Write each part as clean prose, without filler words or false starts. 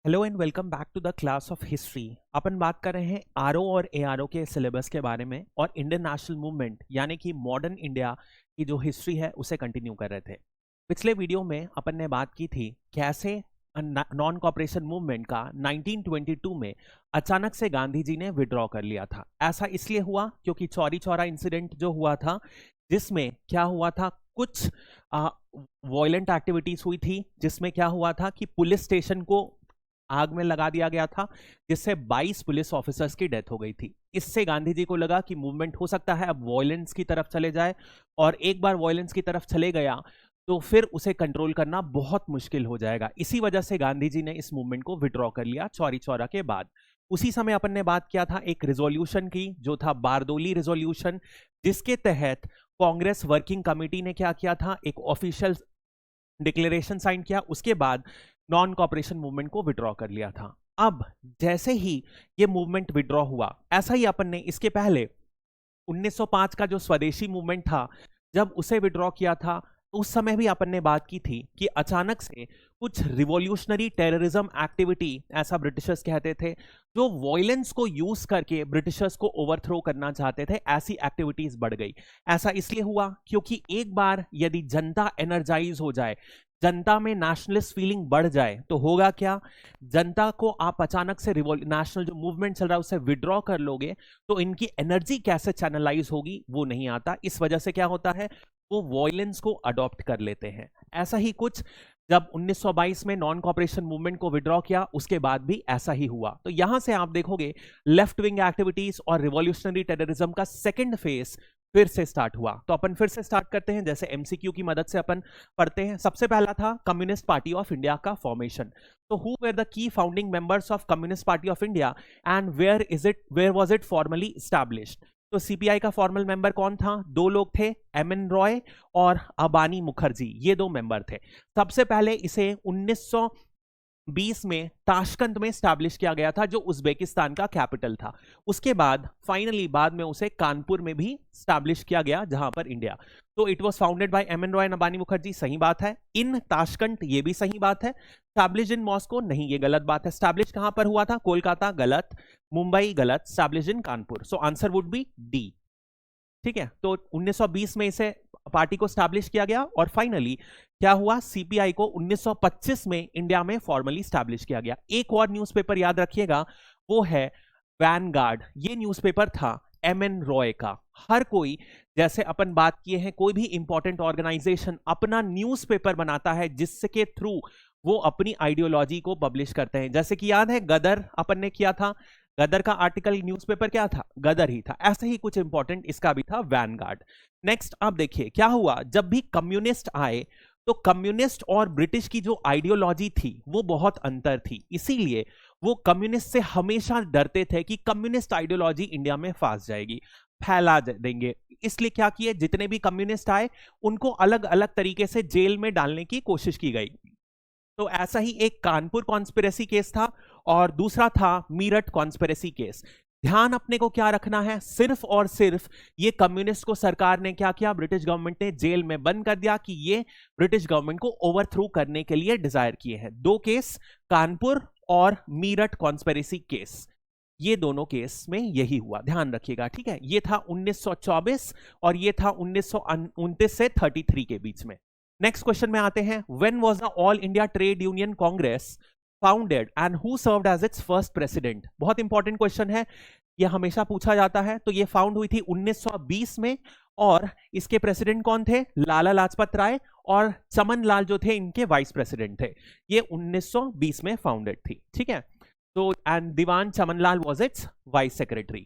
Hello and welcome back to the class of history. अपन बात कर रहे हैं आरओ और एआरओ के सिलेबस के बारे में और इंडियन नेशनल मूवमेंट यानी कि मॉडर्न इंडिया की जो हिस्ट्री है उसे कंटिन्यू कर रहे थे। पिछले वीडियो में अपन ने बात की थी कैसे नॉन कॉपरेशन मूवमेंट का 1922 में अचानक से गांधी जी ने विड्रॉ कर लिया था। ऐसा इसलिए हुआ क्योंकि चौरी चौरा इंसिडेंट जो हुआ था, जिसमें क्या हुआ था, कुछ वॉयलेंट एक्टिविटीज हुई थी, जिसमें क्या हुआ था कि पुलिस स्टेशन को आग में लगा दिया गया था, जिससे 22 पुलिस ऑफिसर्स की डेथ हो गई थी। इससे गांधी जी को लगा कि मूवमेंट हो सकता है अब वॉयलेंस की तरफ चले जाए, और एक बार वॉयलेंस की तरफ चले गया तो फिर उसे कंट्रोल करना बहुत मुश्किल हो जाएगा। इसी वजह से गांधी जी ने इस मूवमेंट को विड्रॉ कर लिया चौरी चौरा के बाद। उसी समय अपन ने बात किया था एक रिजोल्यूशन की, जो था बारदोली रिजोल्यूशन, जिसके तहत कांग्रेस वर्किंग कमेटी ने क्या किया था, एक ऑफिशियल डिक्लेरेशन साइन किया। उसके बाद नॉन कॉपरेशन मूवमेंट को विड्रॉ कर लिया था। अब जैसे ही ये मूवमेंट विड्रॉ हुआ, ऐसा ही अपन ने इसके पहले 1905 का जो स्वदेशी मूवमेंट था, जब उसे विड्रॉ किया था, उस समय भी अपन ने बात की थी कि अचानक से कुछ रिवॉल्यूशनरी टेररिज्म एक्टिविटी, ऐसा ब्रिटिशर्स कहते थे, जो वॉयलेंस को यूज करके ब्रिटिशर्स को ओवरथ्रो करना चाहते थे, ऐसी एक्टिविटीज बढ़ गई। ऐसा इसलिए हुआ क्योंकि एक बार यदि जनता एनर्जाइज हो जाए, जनता में नेशनलिस्ट फीलिंग बढ़ जाए, तो होगा क्या, जनता को आप अचानक से नेशनल जो मूवमेंट चल रहा है उसे विड्रॉ कर लोगे तो इनकी एनर्जी कैसे चैनलाइज होगी वो नहीं आता। इस वजह से क्या होता है, वो वॉयलेंस को अडॉप्ट कर लेते हैं। ऐसा ही कुछ जब 1922 में नॉन कॉपरेशन मूवमेंट को विड्रॉ किया, उसके बाद भी ऐसा ही हुआ। तो यहां से आप देखोगे लेफ्ट विंग एक्टिविटीज और रिवॉल्यूशनरी टेररिज्म का सेकंड फेज फिर से स्टार्ट हुआ। तो अपन फिर से स्टार्ट करते हैं, जैसे एमसीक्यू की मदद से अपन पढ़ते हैं। सबसे पहला था कम्युनिस्ट पार्टी ऑफ इंडिया का फॉर्मेशन। तो who were the key founding members of communist party of India and where was it formally established. तो सीपीआई का फॉर्मल मेंबर कौन था? दो लोग थे, एमएन रॉय और अबानी मुखर्जी, ये दो मेंबर थे। सबसे पहले इसे 1920 में ताशकंद में स्टैब्लिश किया गया था, जो उज्बेकिस्तान का कैपिटल था। उसके बाद फाइनली बाद में उसे कानपुर में भी स्टैब्लिश किया गया, जहां पर इंडिया। तो it was founded by MN Roy and Abani Mukherjee, सही बात है। इन ताशकंद, ये भी सही बात है। स्टैब्लिश इन मॉस्को, नहीं, ये गलत बात है। स्टैब्लिश कहां पर हुआ था? कोलकाता, गलत। मुंबई, गलत। Establish in Kanpur. So answer would be D. ठीक है, तो 1920 में इसे पार्टी को स्टैब्लिश किया गया, और फाइनली क्या हुआ, सीपीआई को 1925 में इंडिया में फॉर्मली स्टैब्लिश किया गया। एक और न्यूज़पेपर याद रखिएगा, वो है वैनगार्ड। ये न्यूज़पेपर था एमएन रॉय का। हर कोई, जैसे अपन बात किए हैं, कोई भी इंपॉर्टेंट ऑर्गेनाइजेशन अपना न्यूज़पेपर बनाता है जिसके थ्रू वो अपनी आइडियोलॉजी को पब्लिश करते हैं। जैसे कि याद है गदर अपन ने किया था, गदर का आर्टिकल न्यूज़पेपर क्या था? गदर ही था। ऐसे ही कुछ इंपॉर्टेंट इसका भी था, वैनगार्ड। नेक्स्ट आप देखिए क्या हुआ, जब भी कम्युनिस्ट आए तो कम्युनिस्ट और ब्रिटिश की जो आइडियोलॉजी थी वो बहुत अंतर थी, इसीलिए वो कम्युनिस्ट से हमेशा डरते थे कि कम्युनिस्ट आइडियोलॉजी इंडिया में फंस जाएगी, फैला देंगे। इसलिए क्या किए, जितने भी कम्युनिस्ट आए उनको अलग अलग तरीके से जेल में डालने की कोशिश की गई। तो ऐसा ही एक कानपुर कॉन्स्पिरेसी केस था, और दूसरा था मीरठ कॉन्स्पिरेसी केस। ध्यान अपने को क्या रखना है, सिर्फ और सिर्फ ये कम्युनिस्ट को सरकार ने क्या किया, ब्रिटिश गवर्नमेंट ने जेल में बंद कर दिया कि ये ब्रिटिश गवर्नमेंट को ओवरथ्रो करने के लिए डिजायर किए हैं। दो केस, कानपुर और मीरठ कॉन्स्पिरेसी केस, ये दोनों केस में यही हुआ, ध्यान रखिएगा। ठीक है, ये था 1924 और ये था 1929 से 33 के बीच में। नेक्स्ट क्वेश्चन में आते हैं, when was the all India trade union congress founded and who served as its first president? बहुत इंपॉर्टेंट क्वेश्चन है, यह हमेशा पूछा जाता है। तो ये फाउंड हुई थी 1920 में, और इसके प्रेसिडेंट कौन थे? लाला लाजपत राय, और चमन लाल जो थे इनके वाइस प्रेसिडेंट थे। ये 1920 में फाउंडेड थी। ठीक है, तो and Diwan Chamanlal was its vice secretary.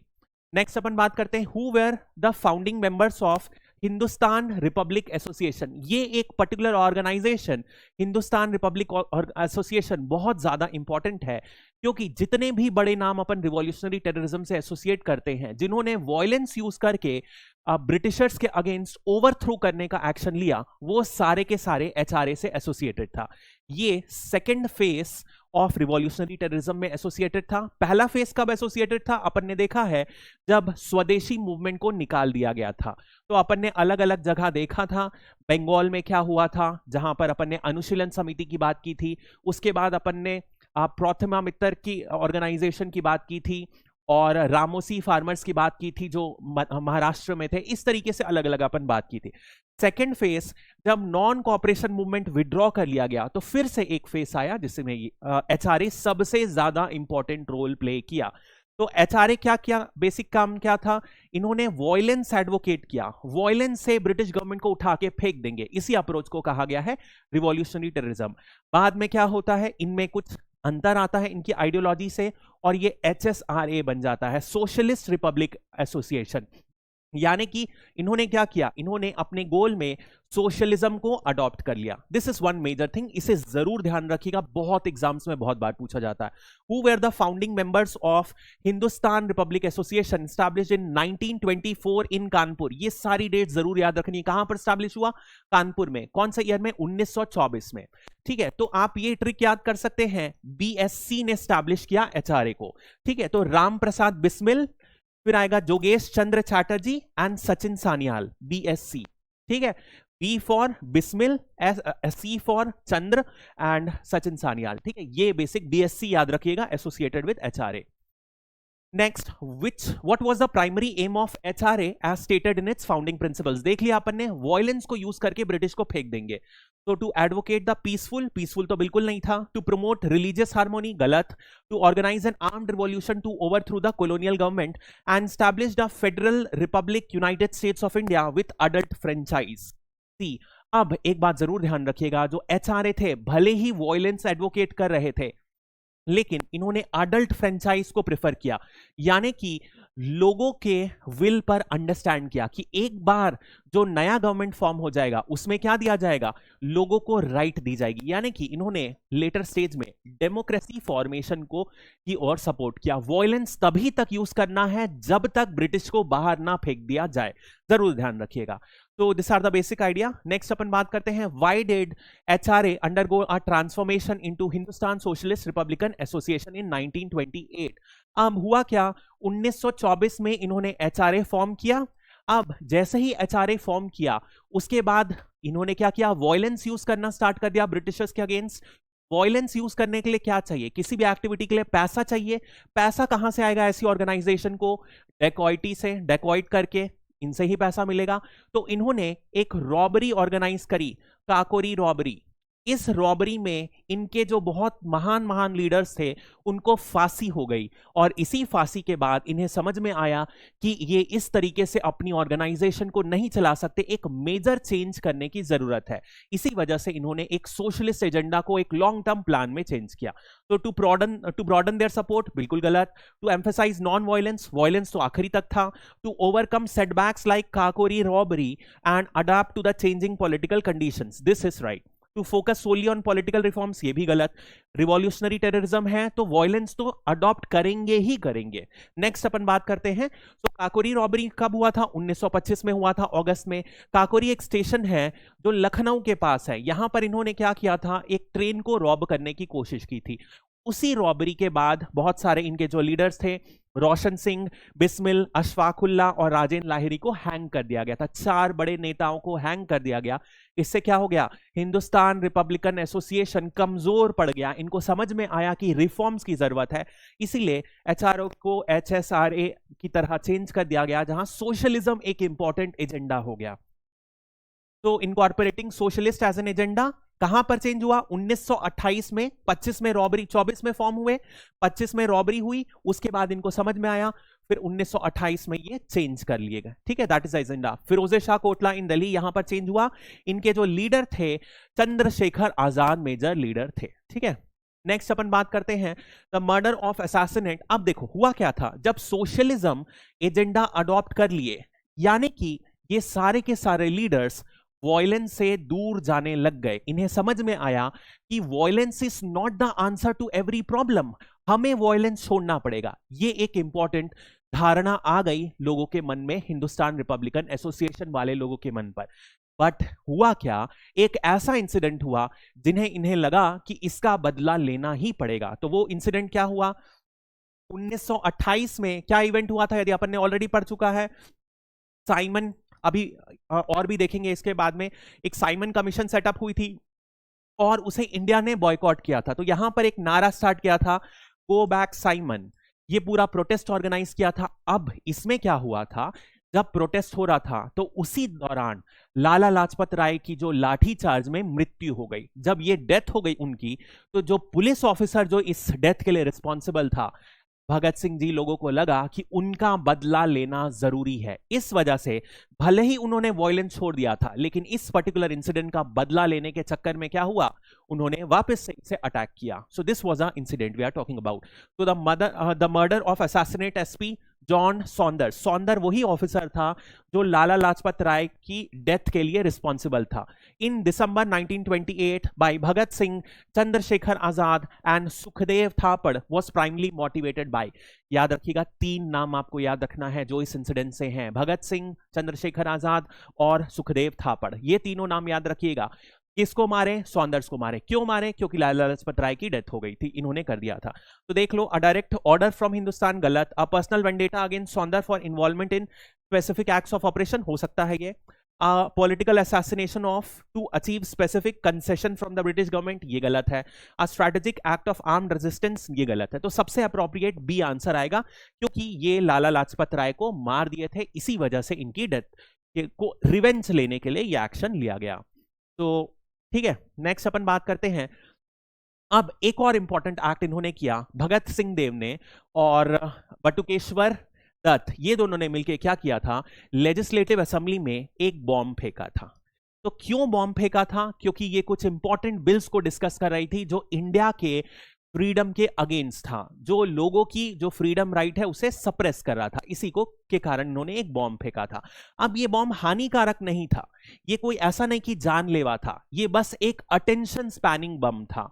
Next अपन बात करते हैं, who were the founding members of Hindustan republic association. ये एक particular organisation, Hindustan republic association, बहुत ज्यादा इंपॉर्टेंट है, क्योंकि जितने भी बड़े नाम अपन रिवॉल्यूशनरी टेररिज्म से एसोसिएट करते हैं, जिन्होंने वॉयलेंस यूज करके ब्रिटिशर्स के अगेंस्ट ओवरथ्रो करने का एक्शन लिया, वो सारे के सारे एचआरए से एसोसिएटेड था। ये second phase of revolutionary terrorism में एसोसिएटेड था। पहला फेज कब एसोसिएटेड था? अपन ने देखा है जब स्वदेशी मूवमेंट को निकाल दिया गया था। तो अपन ने अलग अलग जगह देखा था, बंगाल में क्या हुआ था, जहां पर अपन ने अनुशीलन समिति की बात की थी। उसके बाद अपन ने प्रोथमा मित्तर की ऑर्गेनाइजेशन की बात की थी, और रामोसी फार्मर्स की बात की थी जो महाराष्ट्र में थे। इस तरीके से अलग अलग अपन बात की थी। सेकेंड फेज, जब नॉन कॉपरेशन मूवमेंट विड्रॉ कर लिया गया तो फिर से एक फेज आया जिसमें एचआरए सबसे ज्यादा इंपॉर्टेंट रोल प्ले किया। तो एचआरए क्या किया, बेसिक काम क्या था, इन्होंने वॉयलेंस एडवोकेट किया। वॉयलेंस से ब्रिटिश गवर्नमेंट को उठा के फेंक देंगे, इसी अप्रोच को कहा गया है रिवॉल्यूशनरी टेररिज्म। बाद में क्या होता है, इनमें कुछ अंतर आता है इनकी आइडियोलॉजी से, और ये एचएसआरए बन जाता है, सोशलिस्ट रिपब्लिक एसोसिएशन। यानी कि इन्होंने क्या किया, इन्होंने अपने गोल में सोशलिज्म को अडॉप्ट कर लिया। This is one major thing, इसे जरूर ध्यान रखिएगा, बहुत एग्जाम्स में बहुत बार पूछा जाता है। Who were the founding members of Hindustan republic association established in 1924 इन कानपुर। ये सारी डेट जरूर याद रखनी। कहां पर एस्टैब्लिश हुआ, कानपुर में। कौन से ईयर में, 1924 में। ठीक है, तो आप ये ट्रिक याद कर सकते हैं, बीएससी ने एस्टैब्लिश किया एचआरए को। ठीक है, तो राम प्रसाद बिस्मिल, फिर आएगा जोगेश चंद्र चैटर्जी एंड सचिन सान्याल, बीएससी। ठीक है, B for Bismil, C for Chandra and Sachin Sanyal. ठीक है, ये बेसिक बीएससी याद रखिएगा, associated with HRA. Next, what was the primary aim of HRA as stated in its founding principles? देख लिया अपन ने, वॉयलेंस को यूज करके ब्रिटिश को फेंक देंगे। तो टू एडवोकेट द पीसफुल तो बिल्कुल नहीं था। टू प्रमोट रिलीजियस हार्मोनी, गलत। To organise an armed revolution to overthrow the colonial government and establish the federal republic United States of India with adult franchise. See, अब एक बात जरूर ध्यान रखिएगा, जो एचआरए थे भले ही वॉयलेंस एडवोकेट कर रहे थे, लेकिन इन्होंने अडल्ट फ्रेंचाइज को प्रेफर किया। यानी कि लोगों के विल पर अंडरस्टैंड किया कि एक बार जो नया गवर्नमेंट फॉर्म हो जाएगा उसमें क्या दिया जाएगा, लोगों को राइट दी जाएगी। यानी कि इन्होंने लेटर स्टेज में डेमोक्रेसी फॉर्मेशन को की ओर सपोर्ट किया। वॉयलेंस तभी तक यूज करना है जब तक ब्रिटिश को बाहर ना फेंक दिया जाए, जरूर ध्यान रखिएगा। तो this are the basic idea. Next अपन बात करते हैं, why did HRA undergo a transformation into Hindustan socialist republican association in 1928? अब हुआ क्या, 1924 में इन्होंने एचआरए फॉर्म किया। अब जैसे ही एचआरए फॉर्म किया उसके बाद इन्होंने क्या किया, वॉयलेंस यूज करना स्टार्ट कर दिया ब्रिटिशर्स के अगेंस्ट। वॉयलेंस यूज करने के लिए क्या चाहिए, किसी भी एक्टिविटी के लिए पैसा चाहिए। पैसा कहां से आएगा ऐसी ऑर्गेनाइजेशन को, डेकॉइटी से, डेकॉइट करके इनसे ही पैसा मिलेगा। तो इन्होंने एक रॉबरी ऑर्गेनाइज करी, काकोरी रॉबरी। इस रॉबरी में इनके जो बहुत महान महान लीडर्स थे उनको फांसी हो गई, और इसी फांसी के बाद इन्हें समझ में आया कि ये इस तरीके से अपनी ऑर्गेनाइजेशन को नहीं चला सकते, एक मेजर चेंज करने की जरूरत है। इसी वजह से इन्होंने एक सोशलिस्ट एजेंडा को एक लॉन्ग टर्म प्लान में चेंज किया। तो टू ब्रॉडन देयर सपोर्ट, बिल्कुल गलत। To emphasise non violence, violence तो आखिरी तक था। To overcome setbacks like Kakori robbery and adopt to the changing political conditions, this is right. To focus solely on political reforms, ये भी गलत। रिवॉल्यूशनरी टेररिज्म है तो वॉयलेंस तो अडॉप्ट करेंगे ही करेंगे। नेक्स्ट अपन बात करते हैं, तो काकोरी रॉबरी कब हुआ था, 1925 में हुआ था, अगस्त में। काकोरी एक स्टेशन है जो लखनऊ के पास है। यहां पर इन्होंने क्या किया था, एक ट्रेन को रॉब करने की कोशिश की थी। उसी रॉबरी के बाद बहुत सारे इनके जो लीडर्स थे, रोशन सिंह, बिस्मिल, अशफाकुल्ला और राजेंद्र लाहिरी को हैंग कर दिया गया था। 4 बड़े नेताओं को हैंग कर दिया गया। इससे क्या हो गया, हिंदुस्तान रिपब्लिकन एसोसिएशन कमजोर पड़ गया। इनको समझ में आया कि रिफॉर्म्स की जरूरत है, इसीलिए एचआरओ को एचएसआरए की तरह चेंज कर दिया गया, जहां सोशलिज्म एक इंपॉर्टेंट एजेंडा हो गया। तो incorporating socialist as an agenda कहां पर चेंज हुआ, 1928 में। 25 में रॉबरी, 24 में फॉर्म हुए, 25 में रॉबरी हुई, उसके बाद इनको समझ में आया, फिर 1928 में ये चेंज कर लिए गए। ठीक है, that is agenda. Firoz Shah Kotla in Delhi, यहां पर चेंज हुआ। इनके जो लीडर थे चंद्रशेखर आजाद मेजर लीडर थे। ठीक है, नेक्स्ट अपन बात करते हैं द मर्डर ऑफ असैसिनेट। अब देखो हुआ क्या था, जब सोशलिज्म एजेंडा अडॉप्ट कर लिए, यानी कि ये सारे के सारे लीडर्स वॉयलेंस से दूर जाने लग गए। इन्हें समझ में आया कि violence is not the answer to every problem, हमें वॉयलेंस छोड़ना पड़ेगा। ये एक इंपॉर्टेंट धारणा आ गई लोगों के मन में, हिंदुस्तान रिपब्लिकन एसोसिएशन वाले लोगों के मन पर। बट हुआ क्या, एक ऐसा इंसिडेंट हुआ जिन्हें इन्हें लगा कि इसका बदला लेना ही पड़ेगा। तो वो इंसिडेंट क्या हुआ, 1928 में क्या इवेंट हुआ था, यदि अपन ने ऑलरेडी पढ़ चुका है, साइमन, अभी और भी देखेंगे इसके बाद में, एक साइमन कमीशन सेटअप हुई थी। और उसे इंडिया ने बॉयकॉट किया था। तो यहां पर एक नारा स्टार्ट किया था, गो बैक साइमन। ये पूरा प्रोटेस्ट ऑर्गेनाइज किया था। अब इसमें क्या हुआ था, जब प्रोटेस्ट हो रहा था तो उसी दौरान लाला लाजपत राय की जो लाठी चार्ज में मृत्यु हो गई। जब ये डेथ हो गई उनकी, तो जो पुलिस ऑफिसर जो इस डेथ के लिए रिस्पॉन्सिबल था, भगत सिंह जी, लोगों को लगा कि उनका बदला लेना जरूरी है। इस वजह से भले ही उन्होंने वॉयलेंस छोड़ दिया था, लेकिन इस पर्टिकुलर इंसिडेंट का बदला लेने के चक्कर में क्या हुआ, उन्होंने वापस से इसे अटैक किया। So this was a incident we are talking about. तो the murder of assassinate SP John Saunder. Saunder वही ऑफिसर था जो लाला लाजपत राय की डेथ के लिए रिस्पॉन्सिबल था। In December 1928 by Bhagat Singh, Chandrashekhar Azad and Sukhdev Thapar was primarily motivated by. याद रखिएगा, 3 नाम आपको याद रखना है जो इस इंसिडेंट से हैं, भगत सिंह, चंद्रशेखर आजाद और सुखदेव थापड़। ये तीनों नाम याद रखिएगा। किसको मारे, सॉन्डर्स को मारे। क्यों मारे, क्योंकि लाला लाजपत राय की डेथ हो गई थी, इन्होंने कर दिया था। तो देख लो, a direct order from Hindustan गलत, a personal vendetta against Saunder for involvement in specific acts of operation हो सकता है ये। Political assassination of to achieve specific concession from the British government, ये गलत है। A strategic act of armed resistance, ये गलत है। तो सबसे अप्रोप्रिएट बी आंसर आएगा, क्योंकि ये लाला लाजपत राय को मार दिए थे, इसी वजह से इनकी डेथ को रिवेंज लेने के लिए ये एक्शन लिया गया। तो ठीक है, नेक्स्ट अपन बात करते हैं। अब एक और इंपॉर्टेंट एक्ट इन्होंने किया, भगत सिंह देव ने और बटुकेश्वर दत्त, ये दोनों ने मिलकर क्या किया था, लेजिस्लेटिव असेंबली में एक बॉम्ब फेंका था। तो क्यों बॉम्ब फेंका था, क्योंकि ये कुछ इंपॉर्टेंट बिल्स को डिस्कस कर रही थी जो इंडिया के फ्रीडम के अगेंस्ट था, जो लोगों की जो फ्रीडम राइट है उसे सप्रेस कर रहा था। इसी को के कारण इन्होंने एक बॉम्ब फेंका था। अब ये बॉम्ब हानिकारक नहीं था, ये कोई ऐसा नहीं कि जानलेवा था, ये बस एक अटेंशन स्पैनिंग बम था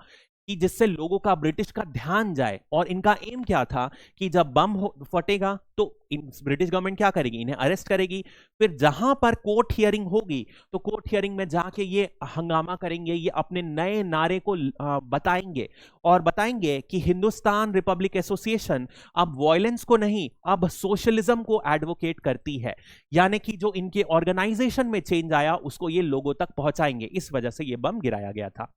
कि जिससे लोगों का, ब्रिटिश का ध्यान जाए। और इनका एम क्या था कि जब बम फटेगा तो ब्रिटिश गवर्नमेंट क्या करेगी, इन्हें अरेस्ट करेगी। फिर जहां पर कोर्ट हियरिंग होगी तो कोर्ट हियरिंग में जाके ये हंगामा करेंगे, ये अपने नए नारे को बताएंगे और बताएंगे कि हिंदुस्तान रिपब्लिक एसोसिएशन अब वॉयलेंस को नहीं, अब सोशलिज्म को एडवोकेट करती है। यानी कि जो इनके ऑर्गेनाइजेशन में चेंज आया उसको ये लोगों तक पहुंचाएंगे, इस वजह से ये बम गिराया गया था।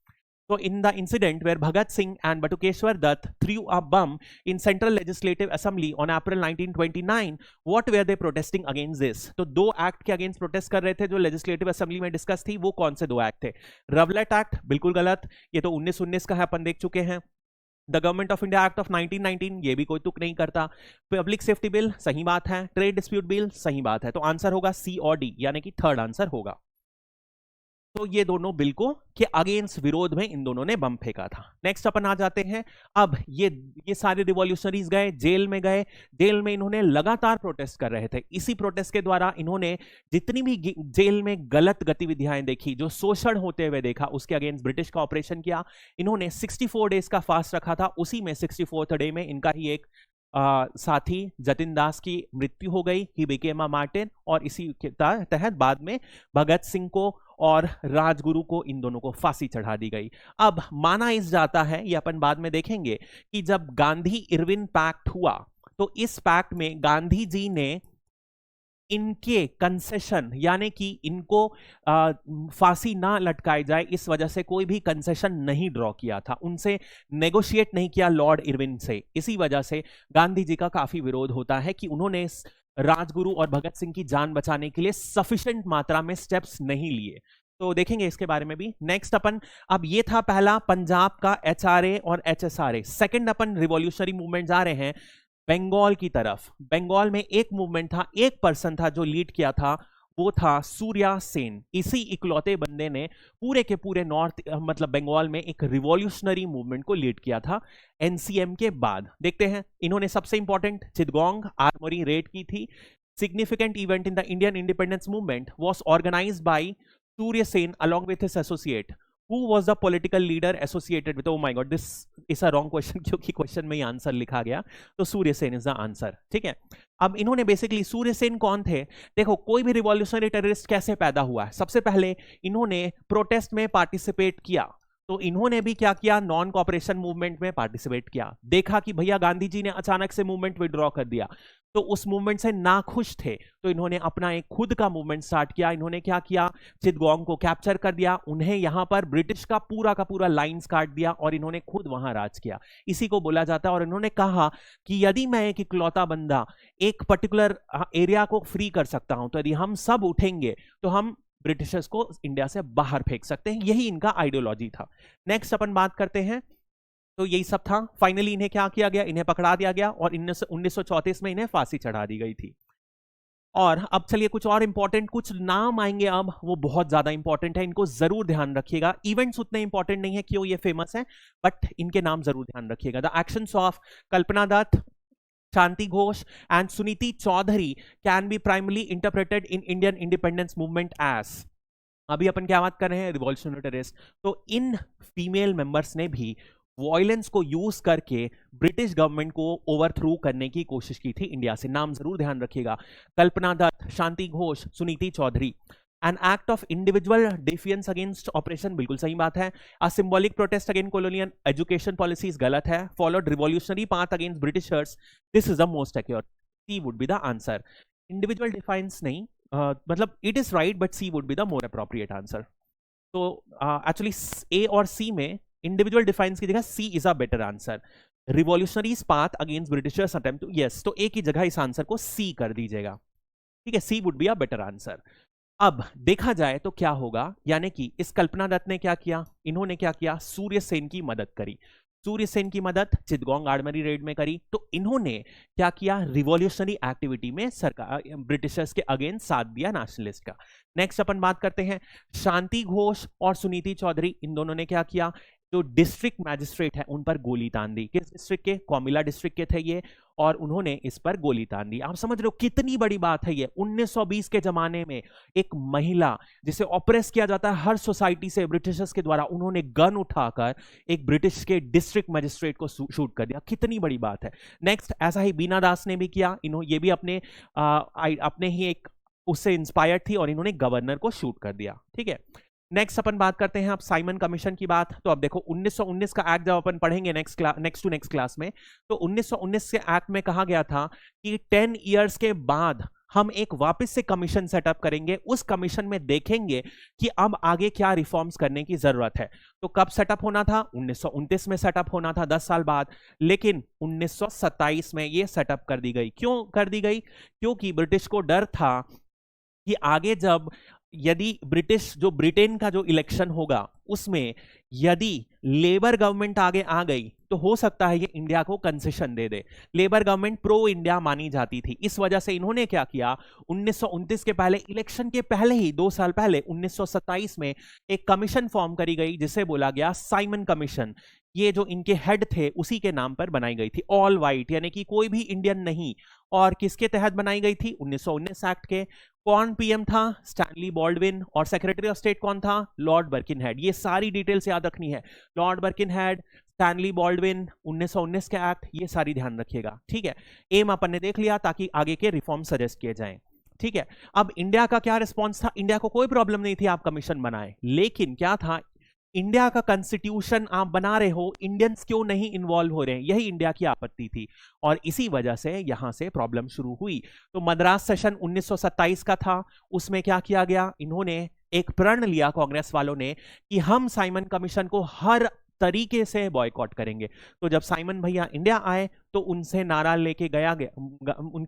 So in the incident where Bhagat Singh and Batukeshwar Dutt threw a bomb in Central Legislative Assembly on April 1929, what were they protesting against this? तो 2 एक्ट के अगेंस्ट प्रोटेस्ट कर रहे थे जो लेजिस्लेटिव असेंबली में डिस्कस थी। वो कौन से 2 एक्ट थे? रवलेट एक्ट, बिल्कुल गलत, ये तो 1919 का है, अपन देख चुके हैं। The government of India act of 1919, ये भी कोई तुक नहीं करता। पब्लिक सेफ्टी बिल, सही बात है। ट्रेड डिस्प्यूट बिल, सही बात है। तो आंसर होगा सी और डी, यानी कि थर्ड आंसर होगा। तो ये दोनों बिल को के अगेंस्ट, विरोध में इन दोनों ने बम फेंका था। नेक्स्ट अपन आ जाते हैं। अब ये सारे रिवॉल्यूशनरीज गए, जेल में गए, जेल में इन्होंने लगातार प्रोटेस्ट कर रहे थे। इसी प्रोटेस्ट के द्वारा इन्होंने जितनी भी जेल में गलत गतिविधियां देखी, जो शोषण होते हुए देखा, उसके अगेंस्ट ब्रिटिश का ऑपरेशन किया। इन्होंने 64 डेज का फास्ट रखा था, उसी में 64th डे में इनका ही एक साथी जतिन दास की मृत्यु हो गई, ही बिकेम अ मार्टिन। और इसी के तहत बाद में भगत सिंह को और राजगुरु को, इन दोनों को फांसी चढ़ा दी गई। अब माना इस जाता है, ये अपन बाद में देखेंगे, कि जब गांधी इरविन पैक्ट हुआ तो इस पैक्ट में गांधी जी ने इनके कंसेशन, यानी कि इनको फांसी ना लटकाई जाए, इस वजह से कोई भी कंसेशन नहीं ड्रॉ किया था, उनसे नेगोशिएट नहीं किया लॉर्ड इरविन से। इसी वजह से गांधी जी का काफी विरोध होता है कि उन्होंने राजगुरु और भगत सिंह की जान बचाने के लिए सफिशिएंट मात्रा में स्टेप्स नहीं लिए। तो देखेंगे इसके बारे में भी। नेक्स्ट अपन, अब ये था पहला पंजाब का एचआरए और एचएसआरए। सेकंड अपन रिवॉल्यूशनरी मूवमेंट जा रहे हैं बंगाल की तरफ। बंगाल में एक मूवमेंट था, एक पर्सन था जो लीड किया था, वो था सूर्या सेन। इसी इकलौते बंदे ने पूरे के पूरे नॉर्थ, मतलब बंगाल में एक रिवॉल्यूशनरी मूवमेंट को लीड किया था एनसीएम के बाद। देखते हैं, इन्होंने सबसे इंपॉर्टेंट चिटगोंग आर्मरी रेड की थी। Significant event in the Indian independence movement was organised by Surya Sen along with his associate. Who was the political leader associated with? Oh my God, this is a wrong question, क्योंकि question में ही answer लिखा गया, तो Surya Sen is the answer. ठीक है, अब इन्होंने basically, Surya Sen कौन थे? देखो, कोई भी रिवॉल्यूशनरी टेररिस्ट कैसे पैदा हुआ है? सबसे पहले इन्होंने प्रोटेस्ट में पार्टिसिपेट किया, तो इन्होंने भी क्या किया, नॉन कॉपरेशन मूवमेंट में पार्टिसिपेट किया। देखा कि भैया गांधी जी ने अचानक से मूवमेंट विड्रॉ कर दिया, तो उस मूवमेंट से नाखुश थे, तो इन्होंने अपना एक खुद का मूवमेंट स्टार्ट किया। इन्होंने क्या किया, चिटगांव को कैप्चर कर दिया, उन्हें यहां पर ब्रिटिश का पूरा लाइंस काट दिया और इन्होंने खुद वहां राज किया। इसी को बोला जाता है। और इन्होंने कहा कि यदि मैं एक इकलौता बंदा एक पर्टिकुलर एरिया को फ्री कर सकता हूं, तो यदि हम सब उठेंगे तो हम ब्रिटिशर्स को इंडिया से बाहर फेंक सकते हैं। यही इनका आइडियोलॉजी था। नेक्स्ट अपन बात करते हैं, तो यही सब था। फाइनली इन्हें क्या किया गया, इन्हें पकड़ा दिया गया और 1934 में इन्हें फांसी चढ़ा दी गई थी। और अब चलिए कुछ और इंपॉर्टेंट कुछ नाम आएंगे, अब वो बहुत ज्यादा इंपॉर्टेंट है, इनको जरूर ध्यान रखिएगा। इवेंट्स उतने इंपॉर्टेंट नहीं है क्यों ये फेमस है, बट इनके नाम जरूर ध्यान रखिएगा। The actions of Kalpana Dutt, Shanti Ghosh and Suniti Choudhury can be primarily interpreted in Indian independence movement as, अभी अपन क्या बात कर रहे हैं, रिवॉल्यूशनरी टेररिस्ट। तो इन फीमेल मेंबर्स ने भी वॉयलेंस को यूज करके ब्रिटिश गवर्नमेंट को ओवरथ्रो करने की कोशिश की थी इंडिया से। नाम जरूर ध्यान रखिएगा, Kalpana Dutt, Shanti Ghosh, Suniti Chaudhary. An act of individual defence against operation, बिल्कुल सही बात है। A symbolic protest against colonial education policies, गलत है। Followed revolutionary path against britishers, this is the most accurate, C would be the answer. Individual defence नहीं, मतलब it is right but C would be the more appropriate answer. तो actually A और C में individual defence की जगह सी is a better answer. Revolutionaries path against Britishers attempt, yes, तो A की जगह इस आंसर को सी कर दीजिएगा, ठीक है, C would be a better answer. अब देखा जाए तो क्या होगा, यानी कि इस कल्पना दत्त ने क्या किया, इन्होंने क्या किया, सूर्य सेन की मदद करी। सूर्य सेन की मदद चिटगांव आर्मरी रेड में करी। तो इन्होंने क्या किया, रिवॉल्यूशनरी एक्टिविटी में सरकार ब्रिटिशर्स के अगेंस्ट साथ दिया नेशनलिस्ट का। नेक्स्ट अपन बात करते हैं, शांति घोष और सुनीति चौधरी, इन दोनों ने क्या किया, जो डिस्ट्रिक्ट मैजिस्ट्रेट है उन पर गोली तान दी। किस डिस्ट्रिक्ट के, कोमिला डिस्ट्रिक्ट के थे ये, और उन्होंने इस पर गोली तान दी। आप समझ रहे हो कितनी बड़ी बात है ये। 1920 के जमाने में एक महिला जिसे ऑप्रेस किया जाता है हर सोसाइटी से ब्रिटिशर्स के द्वारा, उन्होंने गन उठाकर एक ब्रिटिश के डिस्ट्रिक्ट मजिस्ट्रेट को शूट कर दिया, कितनी बड़ी बात है। नेक्स्ट, ऐसा ही बीना दास ने भी किया। ये भी अपने ही एक उससे इंस्पायर्ड थी और इन्होंने गवर्नर को शूट कर दिया, ठीक है। नेक्स्ट अपन बात करते हैं अब साइमन कमीशन की बात। तो अब देखो 1919 का एक्ट जब अपन पढ़ेंगे नेक्स्ट टू नेक्स्ट क्लास में, तो 1919 के एक्ट में कहा गया था कि 10 इयर्स के बाद हम एक वापस से कमीशन सेटअप करेंगे। उस कमीशन में देखेंगे कि अब आगे क्या रिफॉर्म्स करने की जरूरत है। तो कब सेटअप होना था, 1929 में सेटअप होना था, 10 साल बाद, लेकिन 1927 में ये सेटअप कर दी गई। क्यों कर दी गई, क्योंकि ब्रिटिश को डर था कि आगे जब यदि ब्रिटेन का जो इलेक्शन होगा उसमें यदि लेबर गवर्नमेंट आगे आ गई तो हो सकता है ये इंडिया को कंसेशन दे दे। लेबर गवर्नमेंट प्रो इंडिया मानी जाती थी, इस वजह से इन्होंने क्या किया, 1929 के पहले, इलेक्शन के पहले ही 2 साल पहले 1927 में एक कमीशन फॉर्म करी गई जिसे बोला गया साइमन कमीशन। ये जो इनके हेड थे उसी के नाम पर बनाई गई थी, ऑल वाइट, यानी कि कोई भी इंडियन नहीं। और किसके तहत बनाई गई थी, 1919 एक्ट के। कौन पीएम था, स्टैनली बॉल्डविन, और सेक्रेटरी ऑफ स्टेट कौन था, लॉर्ड बर्किनहेड। ये सारी डिटेल्स याद रखनी है, लॉर्ड बर्किनहेड, स्टैनली बॉल्डविन, 1919 के एक्ट, ये सारी ध्यान रखिएगा, ठीक है। एम अपन ने देख लिया ताकि आगे के रिफॉर्म सजेस्ट किए जाएं, ठीक है। अब इंडिया का क्या रिस्पॉन्स था, इंडिया को कोई प्रॉब्लम नहीं थी आप कमीशन बनाए, लेकिन क्या था, इंडिया का कॉन्स्टिट्यूशन आप बना रहे हो, इंडियंस क्यों नहीं इन्वॉल्व हो रहे हैं, यही इंडिया की आपत्ति थी। और इसी वजह से यहां से प्रॉब्लम शुरू हुई। तो मद्रास सेशन 1927 का था, उसमें क्या किया गया, इन्होंने एक प्रण लिया कांग्रेस वालों ने कि हम साइमन कमीशन को हर तरीके से बॉयकॉट करेंगे। तो जब साइमन भैया इंडिया आए तो उनसे नारा लेके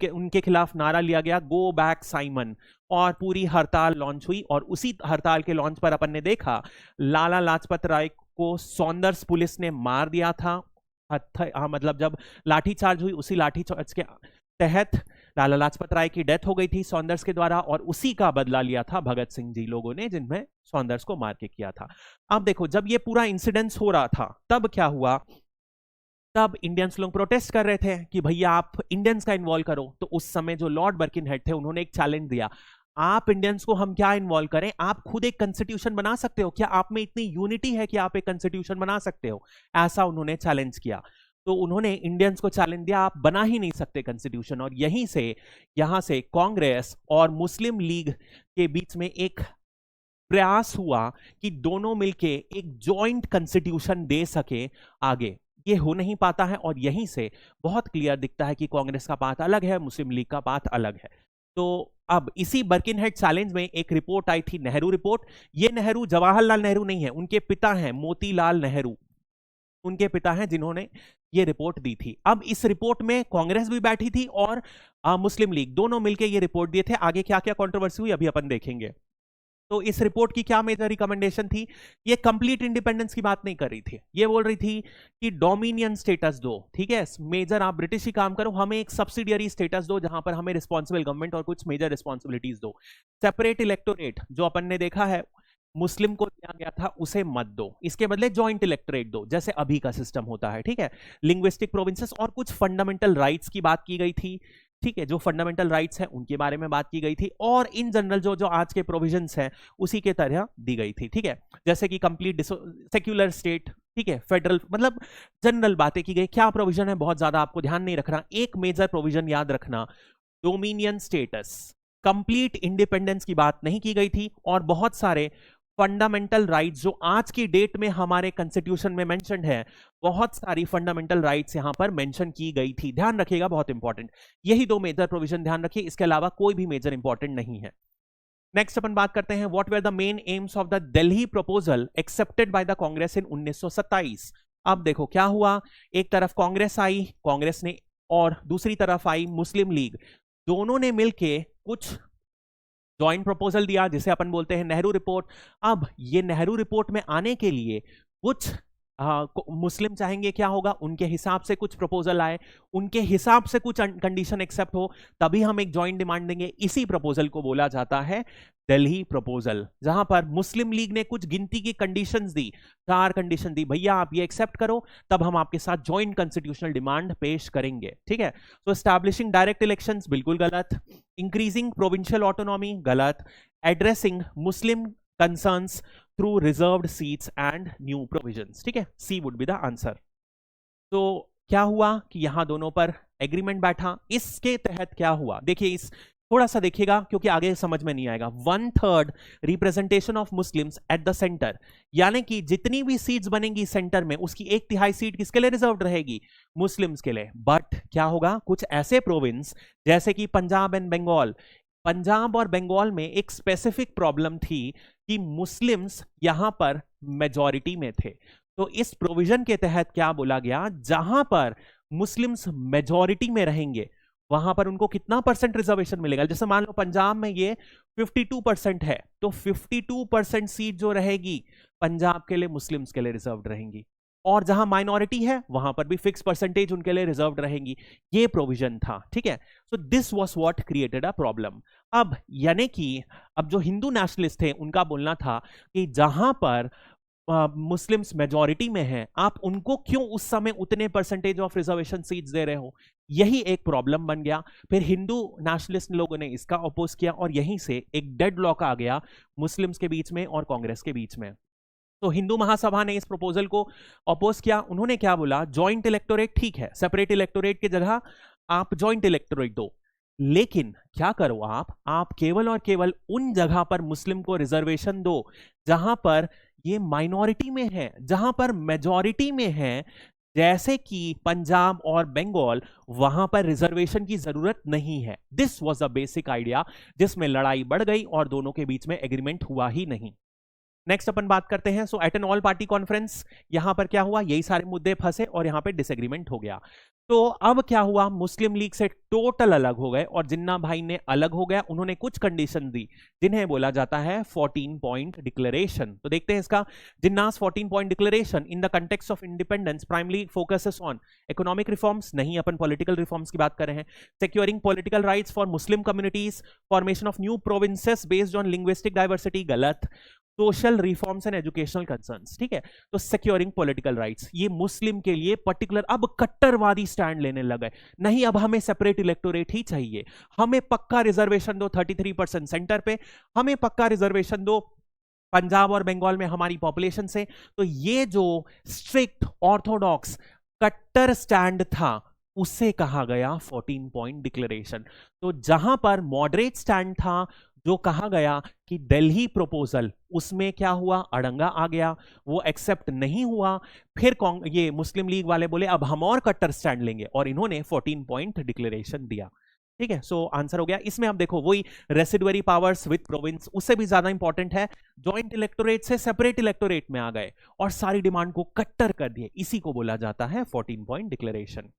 उनके खिलाफ नारा लिया गया, गो बैक साइमन, और पूरी हड़ताल लॉन्च हुई। और उसी हड़ताल के लॉन्च पर अपन ने देखा लाला लाजपत राय को सौंदर्स पुलिस ने मार दिया था। मतलब जब लाठीचार्ज हुई, उसी लाठीचार्ज के तहत लाला लाजपत राय की डेथ हो गई थी सौंदर्स के द्वारा, और उसी का बदला लिया था भगत सिंह जी लोगों ने, जिनमें सौंदर्स को मार के किया था। अब देखो जब ये पूरा इंसिडेंस हो रहा था तब क्या हुआ, तब इंडियंस लोग प्रोटेस्ट कर रहे थे कि भैया आप इंडियंस का इन्वॉल्व करो। तो उस समय जो लॉर्ड बर्किनहेड थे उन्होंने एक चैलेंज दिया, आप इंडियंस को हम क्या इन्वॉल्व करें, आप खुद एक कॉन्स्टिट्यूशन बना सकते हो क्या, आप में इतनी यूनिटी है कि आप एक कॉन्स्टिट्यूशन बना सकते हो, ऐसा उन्होंने चैलेंज किया। तो उन्होंने इंडियंस को चैलेंज दिया, आप बना ही नहीं सकते कॉन्स्टिट्यूशन। और यहां से कांग्रेस और मुस्लिम लीग के बीच में एक प्रयास हुआ कि दोनों मिलके एक जॉइंट कॉन्स्टिट्यूशन दे सके आगे। ये हो नहीं पाता है और यहीं से बहुत क्लियर दिखता है कि कांग्रेस का पाथ अलग है, मुस्लिम लीग का पाथ अलग है। तो अब इसी बर्किनहेड चैलेंज में एक रिपोर्ट आई थी, नेहरू रिपोर्ट। ये नेहरू जवाहरलाल नेहरू नहीं है, उनके पिता हैं मोतीलाल नेहरू, उनके पिता हैं जिन्होंने ये रिपोर्ट दी थी। अब इस रिपोर्ट में कांग्रेस भी बैठी थी और मुस्लिम लीग, दोनों मिलकर ये रिपोर्ट दिए थे। आगे क्या क्या कंट्रोवर्सी हुई अभी अपन देखेंगे। तो इस रिपोर्ट की क्या मेजर रिकमेंडेशन थी? ये कंप्लीट इंडिपेंडेंस की बात नहीं कर रही थी, ये बोल रही थी कि डोमिनियन स्टेटस दो, ठीक है, मेजर आप ब्रिटिश ही काम करो, हमें एक सब्सिडियरी स्टेटस दो जहां पर हमें रिस्पॉन्सिबल गवर्नमेंट और कुछ मेजर रिस्पॉन्सिबिलिटीज दो। सेपरेट इलेक्टोरेट जो अपन ने देखा है मुस्लिम को दिया गया था उसे मत दो, इसके बदले जॉइंट इलेक्टोरेट दो जैसे अभी का सिस्टम होता है, ठीक है। लिंग्विस्टिक प्रोविंसेस और कुछ फंडामेंटल राइट्स की बात की गई थी, ठीक है, जो फंडामेंटल राइट्स हैं उनके बारे में बात की गई थी, और इन जनरल जो जो आज के प्रोविजंस हैं उसी के तरह दी गई थी, ठीक है। जैसे कि कंप्लीट सेक्युलर स्टेट, ठीक है, फेडरल, मतलब जनरल बातें की गई। क्या प्रोविजन है बहुत ज्यादा आपको ध्यान नहीं रखना, एक मेजर प्रोविजन याद रखना, डोमिनियन स्टेटस, कंप्लीट इंडिपेंडेंस की बात नहीं की गई थी, और बहुत सारे फंडामेंटल राइट्स जो आज की डेट में हमारे कॉन्स्टिट्यूशन में मेंशन्ड है, बहुत सारी फंडामेंटल राइट्स यहां पर मेंशन की गई थी। ध्यान रखिएगा, बहुत इंपॉर्टेंट, यही दो मेजर प्रोविजन ध्यान रखिए, इसके अलावा कोई भी मेजर इंपॉर्टेंट नहीं है। नेक्स्ट अपन बात करते हैं, what were the main aims of the Delhi proposal accepted by the Congress in 1927। अब देखो क्या हुआ, एक तरफ कांग्रेस आई, कांग्रेस ने, और दूसरी तरफ आई मुस्लिम लीग, दोनों ने मिलके कुछ जॉइंट प्रपोजल दिया जिसे अपन बोलते हैं नेहरू रिपोर्ट। अब ये नेहरू रिपोर्ट में आने के लिए कुछ मुस्लिम चाहेंगे क्या होगा, उनके हिसाब से कुछ प्रपोजल आए, उनके हिसाब से कुछ कंडीशन एक्सेप्ट हो, तभी हम एक जॉइंट डिमांड देंगे। इसी प्रपोजल को बोला जाता है दिल्ली प्रपोजल, जहां पर मुस्लिम लीग ने कुछ गिनती की कंडीशंस दी, 4 कंडीशन दी, भैया आप ये एक्सेप्ट करो तब हम आपके साथ जॉइंट कॉन्स्टिट्यूशनल डिमांड पेश करेंगे, ठीक है। तो एस्टैब्लिशिंग डायरेक्ट इलेक्शंस बिल्कुल गलत, इंक्रीजिंग प्रोविंशियल ऑटोनॉमी गलत, addressing Muslim concerns through reserved seats and new provisions, ठीक है, C would be the answer. तो क्या हुआ कि यहां दोनों पर एग्रीमेंट बैठा। इसके तहत क्या हुआ देखिए, इस थोड़ा सा देखिएगा क्योंकि आगे समझ में नहीं आएगा। 1/3 representation of Muslims at the centre, यानी कि जितनी भी सीट्स बनेंगी सेंटर में उसकी 1/3 सीट किसके लिए रिजर्व रहेगी, मुस्लिम्स के लिए। बट क्या होगा, कुछ ऐसे प्रोविंस जैसे कि पंजाब एंड बंगाल, पंजाब और बंगाल में एक स्पेसिफिक प्रॉब्लम थी कि मुस्लिम्स यहां पर मेजॉरिटी में थे। तो इस प्रोविजन के तहत क्या बोला गया, जहां पर मुस्लिम्स मेजॉरिटी में रहेंगे वहां पर उनको कितना परसेंट रिजर्वेशन मिलेगा। जैसे मान लो पंजाब में ये 52% है, तो 52% सीट जो रहेगी पंजाब के लिए मुस्लिम्स के लिए रिजर्व्ड रहेंगी, और जहां माइनॉरिटी है वहां पर भी फिक्स परसेंटेज उनके लिए रिजर्व्ड रहेंगी। ये प्रोविजन था, ठीक है। सो this was what created a problem. अब यानी कि अब जो हिंदू नेशनलिस्ट थे उनका बोलना था कि जहां पर मुस्लिम्स मेजॉरिटी में हैं, आप उनको क्यों उस समय उतने परसेंटेज ऑफ रिजर्वेशन सीट्स दे रहे हो, यही एक प्रॉब्लम बन गया। फिर हिंदू नेशनलिस्ट लोगों ने इसका अपोज किया और यहीं से एक डेडलॉक आ गया मुस्लिम्स के बीच में और कांग्रेस के बीच में। तो हिंदू महासभा ने इस प्रपोजल को अपोज किया। उन्होंने क्या बोला, जॉइंट इलेक्टोरेट ठीक है, सेपरेट इलेक्टोरेट की जगह आप जॉइंट इलेक्टोरेट दो, लेकिन क्या करो आप केवल और केवल उन जगह पर मुस्लिम को रिजर्वेशन दो जहां पर ये माइनॉरिटी में है, जहां पर मेजॉरिटी में है, जैसे कि पंजाब और बंगाल, वहां पर रिजर्वेशन की जरूरत नहीं है। This was the basic idea, जिसमें लड़ाई बढ़ गई और दोनों के बीच में एग्रीमेंट हुआ ही नहीं। नेक्स्ट अपन बात करते हैं, so at an all party conference, यहां पर क्या हुआ, यही सारे मुद्दे फंसे और यहां पे डिसएग्रीमेंट हो गया। तो अब क्या हुआ, मुस्लिम लीग से टोटल अलग हो गए और जिन्ना भाई ने अलग हो गया। उन्होंने कुछ कंडीशन दी जिन्हें बोला जाता है 14 पॉइंट डिक्लेरेशन। तो देखते हैं इसका। Jinnah's 14 point declaration in the context of independence primary focuses on economic reforms, नहीं अपन पॉलिटिकल रिफॉर्म्स की बात कर रहे हैं, securing political rights for Muslim communities, formation of new provinces based on linguistic diversity, गलत, social reforms and educational concerns, ठीक है। तो सिक्योरिंग पॉलिटिकल राइट्स, ये मुस्लिम के लिए पर्टिकुलर, अब कट्टरवादी स्टैंड लेने लगे, नहीं अब हमें सेपरेट इलेक्टोरेट ही चाहिए, हमें पक्का रिजर्वेशन दो 33% सेंटर पे, हमें पक्का रिजर्वेशन दो पंजाब और बंगाल में हमारी पॉपुलेशन से। तो ये जो स्ट्रिक्ट ऑर्थोडॉक्स कट्टर स्टैंड था उसे कहा गया 14 पॉइंट डिक्लेरेशन। तो जहां पर मॉडरेट स्टैंड था जो कहा गया कि दिल्ली प्रपोजल, उसमें क्या हुआ, अड़ंगा आ गया, वो एक्सेप्ट नहीं हुआ। फिर ये मुस्लिम लीग वाले बोले अब हम और कट्टर स्टैंड लेंगे, और इन्होंने 14 पॉइंट डिक्लेरेशन दिया। ठीक है, सो आंसर हो गया। इसमें आप देखो वही रेसिडुअरी पावर्स विद प्रोविंस, उससे भी ज्यादा इंपॉर्टेंट है, जॉइंट इलेक्टोरेट से सेपरेट इलेक्टोरेट में आ गए और सारी डिमांड को कट्टर कर दिए। इसी को बोला जाता है 14 point declaration.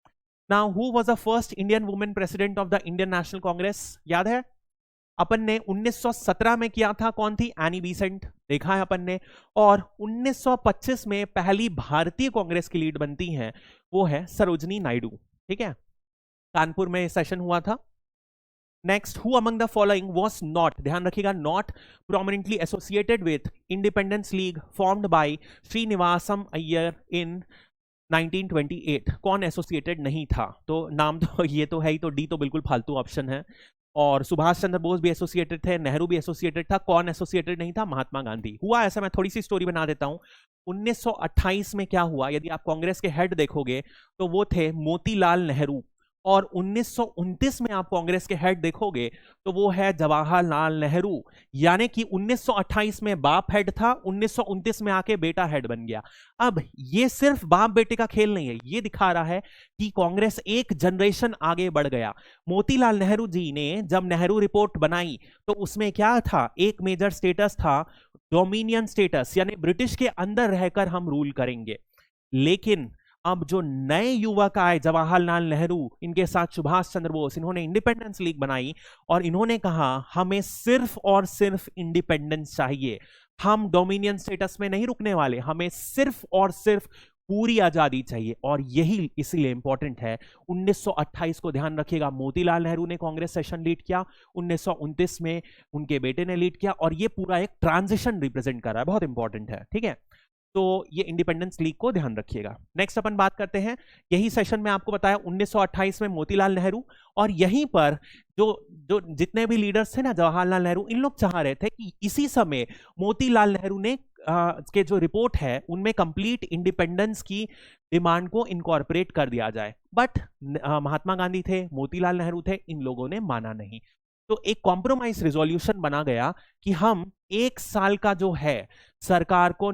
Now who was the first Indian women president of the Indian national Congress, याद है? अपन ने 1917 में किया था, कौन थी? एनी बीसेंट, देखा है अपन ने। और 1925 में पहली भारतीय कांग्रेस की लीड बनती है, वो है सरोजनी नायडू। ठीक है, कानपुर में सेशन हुआ था। Next, who among the following was not, ध्यान रखिएगा, not prominently associated with independence league formed by Srinivasam Iyer in 1928? कौन एसोसिएटेड नहीं था? तो नाम तो ये तो है ही, तो डी तो बिल्कुल फालतू ऑप्शन है। और सुभाष चंद्र बोस भी एसोसिएटेड थे, नेहरू भी एसोसिएटेड था, कौन एसोसिएटेड नहीं था? महात्मा गांधी। हुआ ऐसा, मैं थोड़ी सी स्टोरी बना देता हूं। 1928 में क्या हुआ, यदि आप कांग्रेस के हेड देखोगे तो वो थे मोतीलाल नेहरू, और 1929 में आप कांग्रेस के हेड देखोगे तो वो है जवाहरलाल नेहरू। यानी कि 1928 में बाप हेड था, 1929 में आके बेटा हेड बन गया। अब ये सिर्फ बाप बेटे का खेल नहीं है, ये दिखा रहा है कि कांग्रेस एक जनरेशन आगे बढ़ गया। मोतीलाल नेहरू जी ने जब नेहरू रिपोर्ट बनाई तो उसमें क्या था, एक मेजर स्टेटस था डोमिनियन स्टेटस, यानी ब्रिटिश के अंदर रहकर हम रूल करेंगे। लेकिन अब जो नए युवक आए, जवाहरलाल नेहरू, इनके साथ सुभाष चंद्र बोस, इन्होंने इंडिपेंडेंस लीग बनाई और इन्होंने कहा हमें सिर्फ और सिर्फ इंडिपेंडेंस चाहिए, हम डोमिनियन स्टेटस में नहीं रुकने वाले, हमें सिर्फ और सिर्फ पूरी आजादी चाहिए। और यही इसीलिए इंपॉर्टेंट है, 1928 को ध्यान रखिएगा, मोतीलाल नेहरू ने कांग्रेस सेशन लीड किया, 1929 में उनके बेटे ने लीड किया, और ये पूरा एक ट्रांजिशन रिप्रेजेंट कर रहा है, बहुत इंपॉर्टेंट है। ठीक है, तो ये इंडिपेंडेंस लीग को ध्यान रखिएगा। नेक्स्ट अपन बात करते हैं, यही सेशन में आपको बताया 1928 में मोतीलाल नेहरू, और यहीं पर जो जो जितने भी लीडर्स थे ना, जवाहरलाल नेहरू, इन लोग चाह रहे थे कि इसी समय मोतीलाल नेहरू ने के जो रिपोर्ट है उनमें कंप्लीट इंडिपेंडेंस की डिमांड को इनकॉर्पोरेट कर दिया जाए। बट महात्मा गांधी थे, मोतीलाल नेहरू थे, इन लोगों ने माना नहीं। तो एक कॉम्प्रोमाइज रिजोल्यूशन बना गया कि हम 1 साल का जो है सरकार को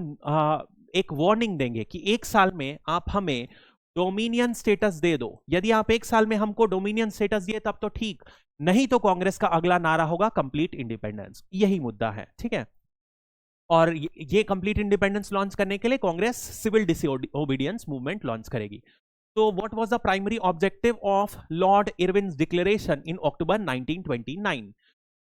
एक वार्निंग देंगे कि 1 साल में आप हमें डोमिनियन स्टेटस दे दो। यदि आप 1 साल में हमको डोमिनियन स्टेटस दिए तब तो ठीक, नहीं तो कांग्रेस का अगला नारा होगा कंप्लीट इंडिपेंडेंस। यही मुद्दा है। ठीक है, और ये कंप्लीट इंडिपेंडेंस लॉन्च करने के लिए Congress civil disobedience movement launch करेगी। तो what was the primary objective of Lord Irwin's declaration in October 1929?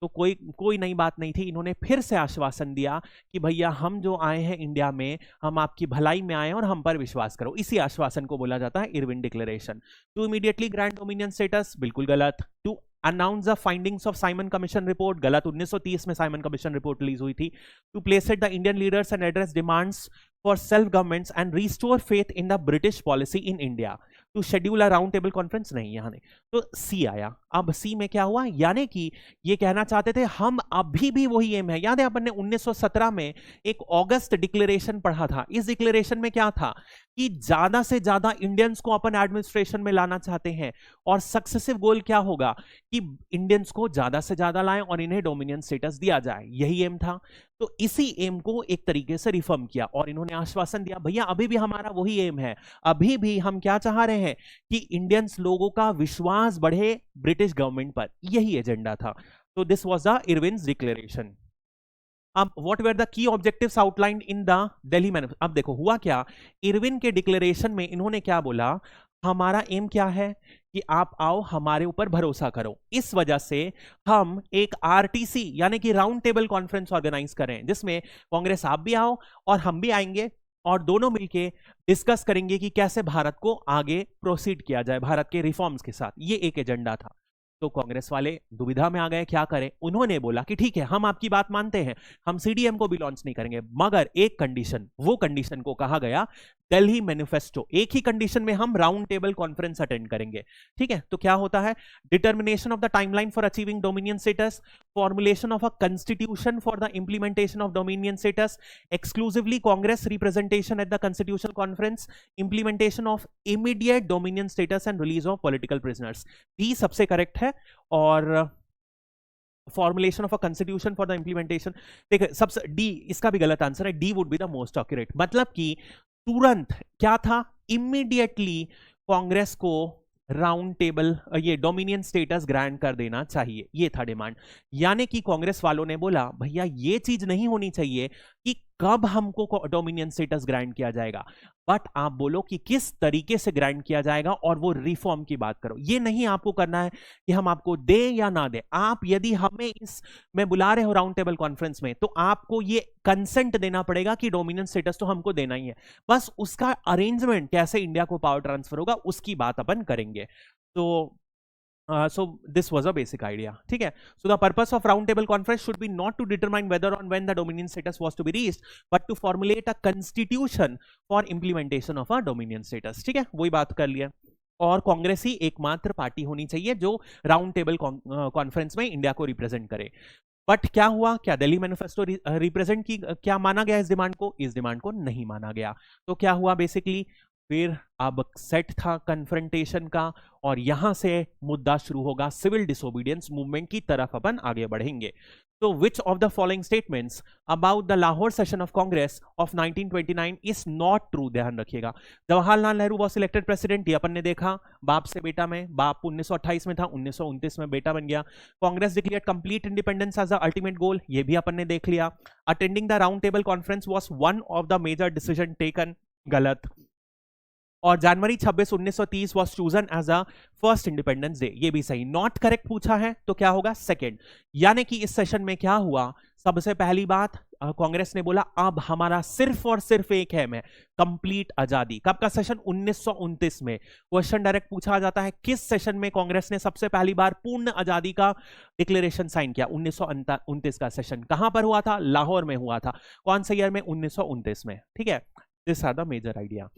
तो कोई नई बात नहीं थी, इन्होंने फिर से आश्वासन दिया कि भैया हम जो आए हैं इंडिया में, हम आपकी भलाई में आए और हम पर विश्वास करो। इसी आश्वासन को बोला जाता है Irwin declaration. To immediately grant dominion status, बिल्कुल गलत। To announce the findings of Simon commission report, गलत, 1930 में साइमन कमीशन रिपोर्ट रिलीज हुई थी। To place it the Indian leaders and address demands for self governments and restore faith in the British policy in India. To schedule a round table conference, नहीं, यहां नहीं। तो सी आया। अब सी में क्या हुआ, यानी कि ये कहना चाहते थे हम अभी भी वही एम है। याद है अपन ने 1917 में एक अगस्त डिक्लेरेशन पढ़ा था। इस डिक्लेरेशन में क्या था कि ज्यादा से ज्यादा इंडियंस को अपन एडमिनिस्ट्रेशन में लाना चाहते हैं, और सक्सेसिव गोल क्या होगा कि इंडियंस को ज्यादा से ज्यादा लाएं और इन्हें डोमिनियन स्टेटस दिया जाए, यही एम था। तो इसी एम को एक तरीके से रिफर्म किया और इन्होंने आश्वासन दिया भैया अभी भी हमारा वही एम है, अभी भी हम क्या चाह रहे हैं कि इंडियंस लोगों का विश्वास बढ़े ब्रिटिश गवर्नमेंट पर, यही एजेंडा था। तो दिस वाज द इरविन्स डिक्लेरेशन। अब व्हाट वर द की objectives outlined in the Delhi manifesto. अब देखो हुआ क्या, इरविन के डिक्लेरेशन में इन्होंने क्या बोला, हमारा एम क्या है कि आप आओ हमारे ऊपर भरोसा करो। इस वजह से हम एक आरटीसी यानी कि राउंड टेबल कॉन्फ्रेंस ऑर्गेनाइज करें, जिसमें कांग्रेस आप भी आओ और हम भी आएंगे, और दोनों मिलके डिस्कस करेंगे कि कैसे भारत को आगे प्रोसीड किया जाए भारत के रिफॉर्म्स के साथ। ये एक एजेंडा था। तो कांग्रेस वाले दुविधा में आ गए, क्या करें। उन्होंने बोला कि ठीक है हम आपकी बात मानते हैं, हम सीडीएम को भी लॉन्च नहीं करेंगे, मगर एक कंडीशन, वो कंडीशन को कहा गया दिल्ली मैनिफेस्टो। एक ही कंडीशन में हम राउंड टेबल कॉन्फ्रेंस अटेंड करेंगे। ठीक है, तो क्या होता है, determination of the timeline for achieving dominion status, formulation of a constitution for the implementation of dominion status, exclusively Congress representation at the constitutional conference, implementation of immediate dominion status and release of political prisoners. भी सबसे correct है। और formulation of a constitution for the implementation. देखिए सबसे D इसका भी गलत answer है, D would be the most accurate. मतलब कि तुरंत क्या था, इमीडिएटली कांग्रेस को राउंड टेबल ये डोमिनियन स्टेटस ग्रांट कर देना चाहिए, ये था डिमांड। यानी कि कांग्रेस वालों ने बोला भैया ये चीज नहीं होनी चाहिए कि कब हमको डोमिनियन स्टेटस ग्रांट किया जाएगा, बट आप बोलो कि किस तरीके से ग्रांट किया जाएगा, और वो रिफॉर्म की बात करो। ये नहीं आपको करना है कि हम आपको दे या ना दे, आप यदि हमें इस में बुला रहे हो राउंड टेबल कॉन्फ्रेंस में, तो आपको ये कंसेंट देना पड़ेगा कि डोमिनियन स्टेटस तो हमको देना ही है। बस उसका अरेंजमेंट कैसे इंडिया को पावर ट्रांसफर होगा उसकी बात अपन करेंगे। तो so this was a basic idea, ठीक है। So the purpose of round table conference should be not to determine whether or when the dominion status was to be reached, but to formulate a constitution for implementation of a dominion status, ठीक है, वही बात कर लिया। और कांग्रेस ही एकमात्र party होनी चाहिए जो राउंड टेबल कॉन्फ्रेंस में इंडिया को रिप्रेजेंट करे। बट क्या हुआ, क्या दिल्ली मैनिफेस्टो रिप्रेजेंट की, क्या माना गया इस डिमांड को? इस डिमांड को नहीं माना गया। तो क्या हुआ बेसिकली, फिर अब सेट था कन्फ्रंटेशन का, और यहां से मुद्दा शुरू होगा सिविल डिसोबीडियंस मूवमेंट की तरफ अपन आगे बढ़ेंगे। तो विच of the following statements about the Lahore session of Congress of 1929 is not true? ध्यान रखिएगा, Jawaharlal Nehru was elected president, ये अपन ने देखा, बाप से बेटा में, बाप 1928 में था, 1929 में बेटा बन गया। Congress declared complete independence as the ultimate goal, ये भी अपन ने देख लिया। Attending the round table conference was one of the major decision taken, गलत। और January 26 1930 was chosen as a first independence day, ये भी सही। नॉट करेक्ट पूछा है तो क्या होगा, सेकंड। यानी कि इस सेशन में क्या हुआ, सबसे पहली बात कांग्रेस ने बोला अब हमारा सिर्फ और सिर्फ एक है में कंप्लीट आजादी। कब का सेशन? 1929 में। क्वेश्चन डायरेक्ट पूछा जाता है किस सेशन में कांग्रेस ने सबसे पहली बार पूर्ण आजादी का डिक्लेरेशन साइन किया? 1929 का सेशन। कहां पर हुआ था? लाहौर में हुआ था। कौन से ईयर में? 1929 में, ठीक है। This are the major idea.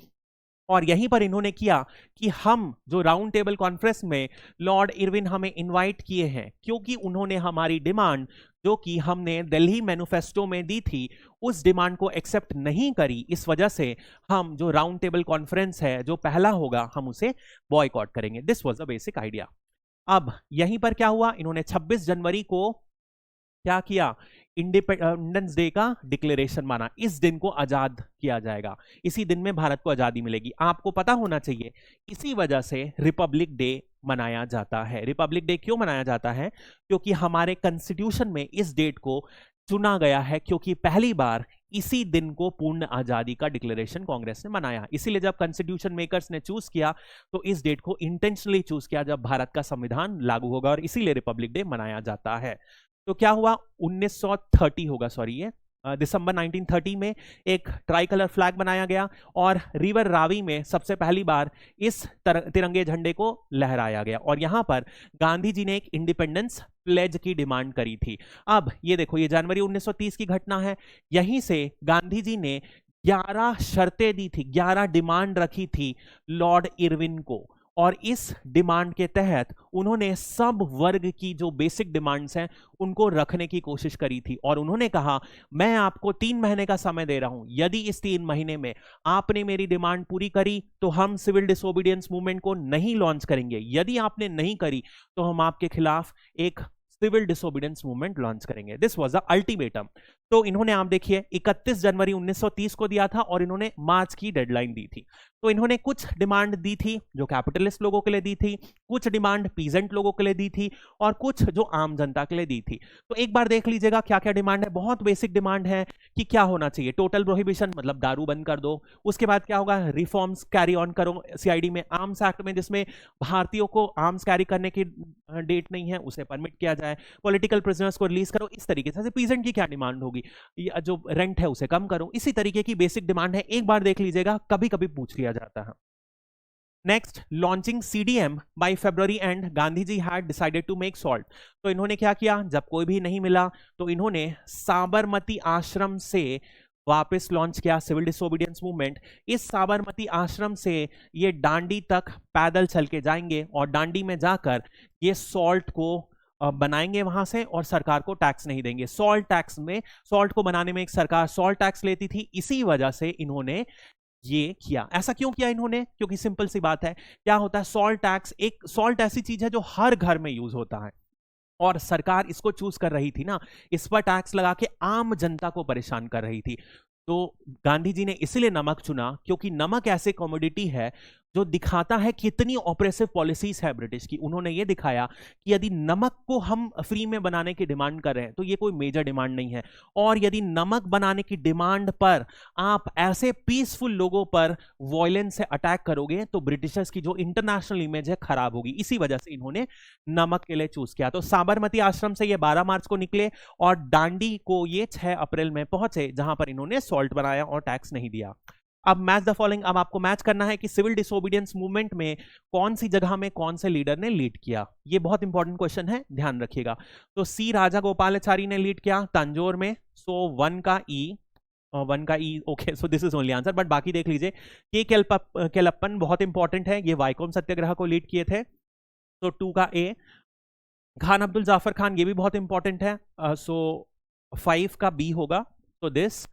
और यहीं पर इन्होंने किया कि हम जो राउंड टेबल कॉन्फ्रेंस में लॉर्ड इरविन हमें इनवाइट किए हैं, क्योंकि उन्होंने हमारी डिमांड जो कि हमने दिल्ली मैनिफेस्टो में दी थी उस डिमांड को एक्सेप्ट नहीं करी, इस वजह से हम जो राउंड टेबल कॉन्फ्रेंस है जो पहला होगा हम उसे बॉयकॉट करेंगे। This was the basic idea. अब यहीं पर क्या हुआ, इन्होंने 26 जनवरी को क्या किया, इंडिपेंडेंस डे का डिक्लेरेशन माना। इस दिन को आजाद किया जाएगा, इसी दिन में भारत को आजादी मिलेगी। आपको पता होना चाहिए इसी वजह से रिपब्लिक डे मनाया जाता है। रिपब्लिक डे क्यों मनाया जाता है? क्योंकि हमारे कॉन्स्टिट्यूशन में इस डेट को चुना गया है, क्योंकि पहली बार इसी दिन को पूर्ण आजादी का डिक्लेरेशन कांग्रेस ने मनाया। इसीलिए जब कॉन्स्टिट्यूशन मेकर्स ने चूज किया तो इस डेट को इंटेंशनली चूज किया जब भारत का संविधान लागू होगा, और इसीलिए रिपब्लिक डे मनाया जाता है। तो क्या हुआ, 1930 होगा, सॉरी, ये दिसंबर 1930 में एक ट्राई कलर फ्लैग बनाया गया, और रिवर रावी में सबसे पहली बार इस तिरंगे झंडे को लहराया गया, और यहां पर गांधी जी ने एक इंडिपेंडेंस प्लेज की डिमांड करी थी। अब ये देखो, ये जनवरी 1930 की घटना है। यहीं से गांधी जी ने 11 शर्तें दी थी, 11 डिमांड रखी थी लॉर्ड इरविन को, और इस डिमांड के तहत उन्होंने सब वर्ग की जो बेसिक डिमांड्स हैं उनको रखने की कोशिश करी थी। और उन्होंने कहा मैं आपको 3 महीने का समय दे रहा हूं, यदि इस 3 महीने में आपने मेरी डिमांड पूरी करी तो हम सिविल डिसोबीडियंस मूवमेंट को नहीं लॉन्च करेंगे, यदि आपने नहीं करी तो हम आपके खिलाफ एक सिविल डिसोबीडियंस मूवमेंट लॉन्च करेंगे। This was the ultimatum. तो इन्होंने, आप देखिए, 31 जनवरी 1930 को दिया था और इन्होंने मार्च की डेडलाइन दी थी। तो इन्होंने कुछ डिमांड दी थी जो कैपिटलिस्ट लोगों के लिए दी थी, कुछ डिमांड पीजेंट लोगों के लिए दी थी, और कुछ जो आम जनता के लिए दी थी। तो एक बार देख लीजिएगा क्या क्या डिमांड है। बहुत बेसिक डिमांड है कि क्या होना चाहिए, टोटल प्रोहिबिशन, मतलब दारू बंद कर दो। उसके बाद क्या होगा, रिफॉर्म्स कैरी ऑन करो सीआईडी में, आर्म्स एक्ट में जिसमें भारतीयों को आर्म्स कैरी करने की डेट नहीं है उसे परमिट किया जाए, पॉलिटिकल प्रिजनर्स को रिलीज करो। इस तरीके से पीजेंट की क्या डिमांड होगी, जो रेंट है उसे कम करो। इसी तरीके की बेसिक डिमांड है, एक बार देख लीजिएगा, कभी कभी पूछ लिया जाता है। Next, launching CDM by February and Gandhi ji had decided to make salt. तो इन्होंने क्या किया, जब कोई भी नहीं मिला तो इन्होंने साबरमती आश्रम से वापस लॉन्च किया सिविल डिसोबीडियंस मूवमेंट। इस साबरमती आश्रम से ये डांडी तक पैदल चल के जाएंगे और डांडी में जाकर ये सॉल्ट को बनाएंगे वहां से, और सरकार को टैक्स नहीं देंगे। सॉल्ट टैक्स में, सॉल्ट को बनाने में एक सरकार सॉल्ट टैक्स लेती थी, इसी वजह से इन्होंने ये किया। ऐसा क्यों किया इन्होंने? क्योंकि सिंपल सी बात है, क्या होता है, सॉल्ट टैक्स, एक सॉल्ट ऐसी चीज है जो हर घर में यूज होता है, और सरकार इसको चूज कर रही थी ना, इस पर टैक्स लगा के आम जनता को परेशान कर रही थी। तो गांधी जी ने इसलिए नमक चुना क्योंकि नमक ऐसे कमोडिटी है जो दिखाता है कितनी ऑपरेसिव पॉलिसीज है ब्रिटिश की। उन्होंने ये दिखाया कि यदि नमक को हम फ्री में बनाने की डिमांड कर रहे हैं तो ये कोई मेजर डिमांड नहीं है, और यदि नमक बनाने की डिमांड पर आप ऐसे पीसफुल लोगों पर वॉयलेंस से अटैक करोगे तो ब्रिटिशर्स की जो इंटरनेशनल इमेज है खराब होगी। इसी वजह से इन्होंने नमक के लिए चूज किया। तो साबरमती आश्रम से ये 12 मार्च को निकले और दांडी को ये 6 अप्रैल में पहुंचे, जहां पर इन्होंने सॉल्ट बनाया और टैक्स नहीं दिया। अब मैच द फॉलोइंग, अब आपको मैच करना है कि सिविल डिसोबीडियंस मूवमेंट में कौन सी जगह में कौन से लीडर ने लीड किया। ये बहुत इंपॉर्टेंट क्वेश्चन है, ध्यान रखिएगा। तो सी राजा गोपालाचारी ने लीड किया तंजौर में, सो 1 का ई okay, so this is only answer, but बाकी देख लीजिए। के केलप्पन बहुत इंपॉर्टेंट है, ये वाइकोम सत्याग्रह को लीड किए थे, तो 2 का ए। खान अब्दुल जाफर खान, ये भी बहुत इंपॉर्टेंट है, सो 5 का बी होगा, तो दिस।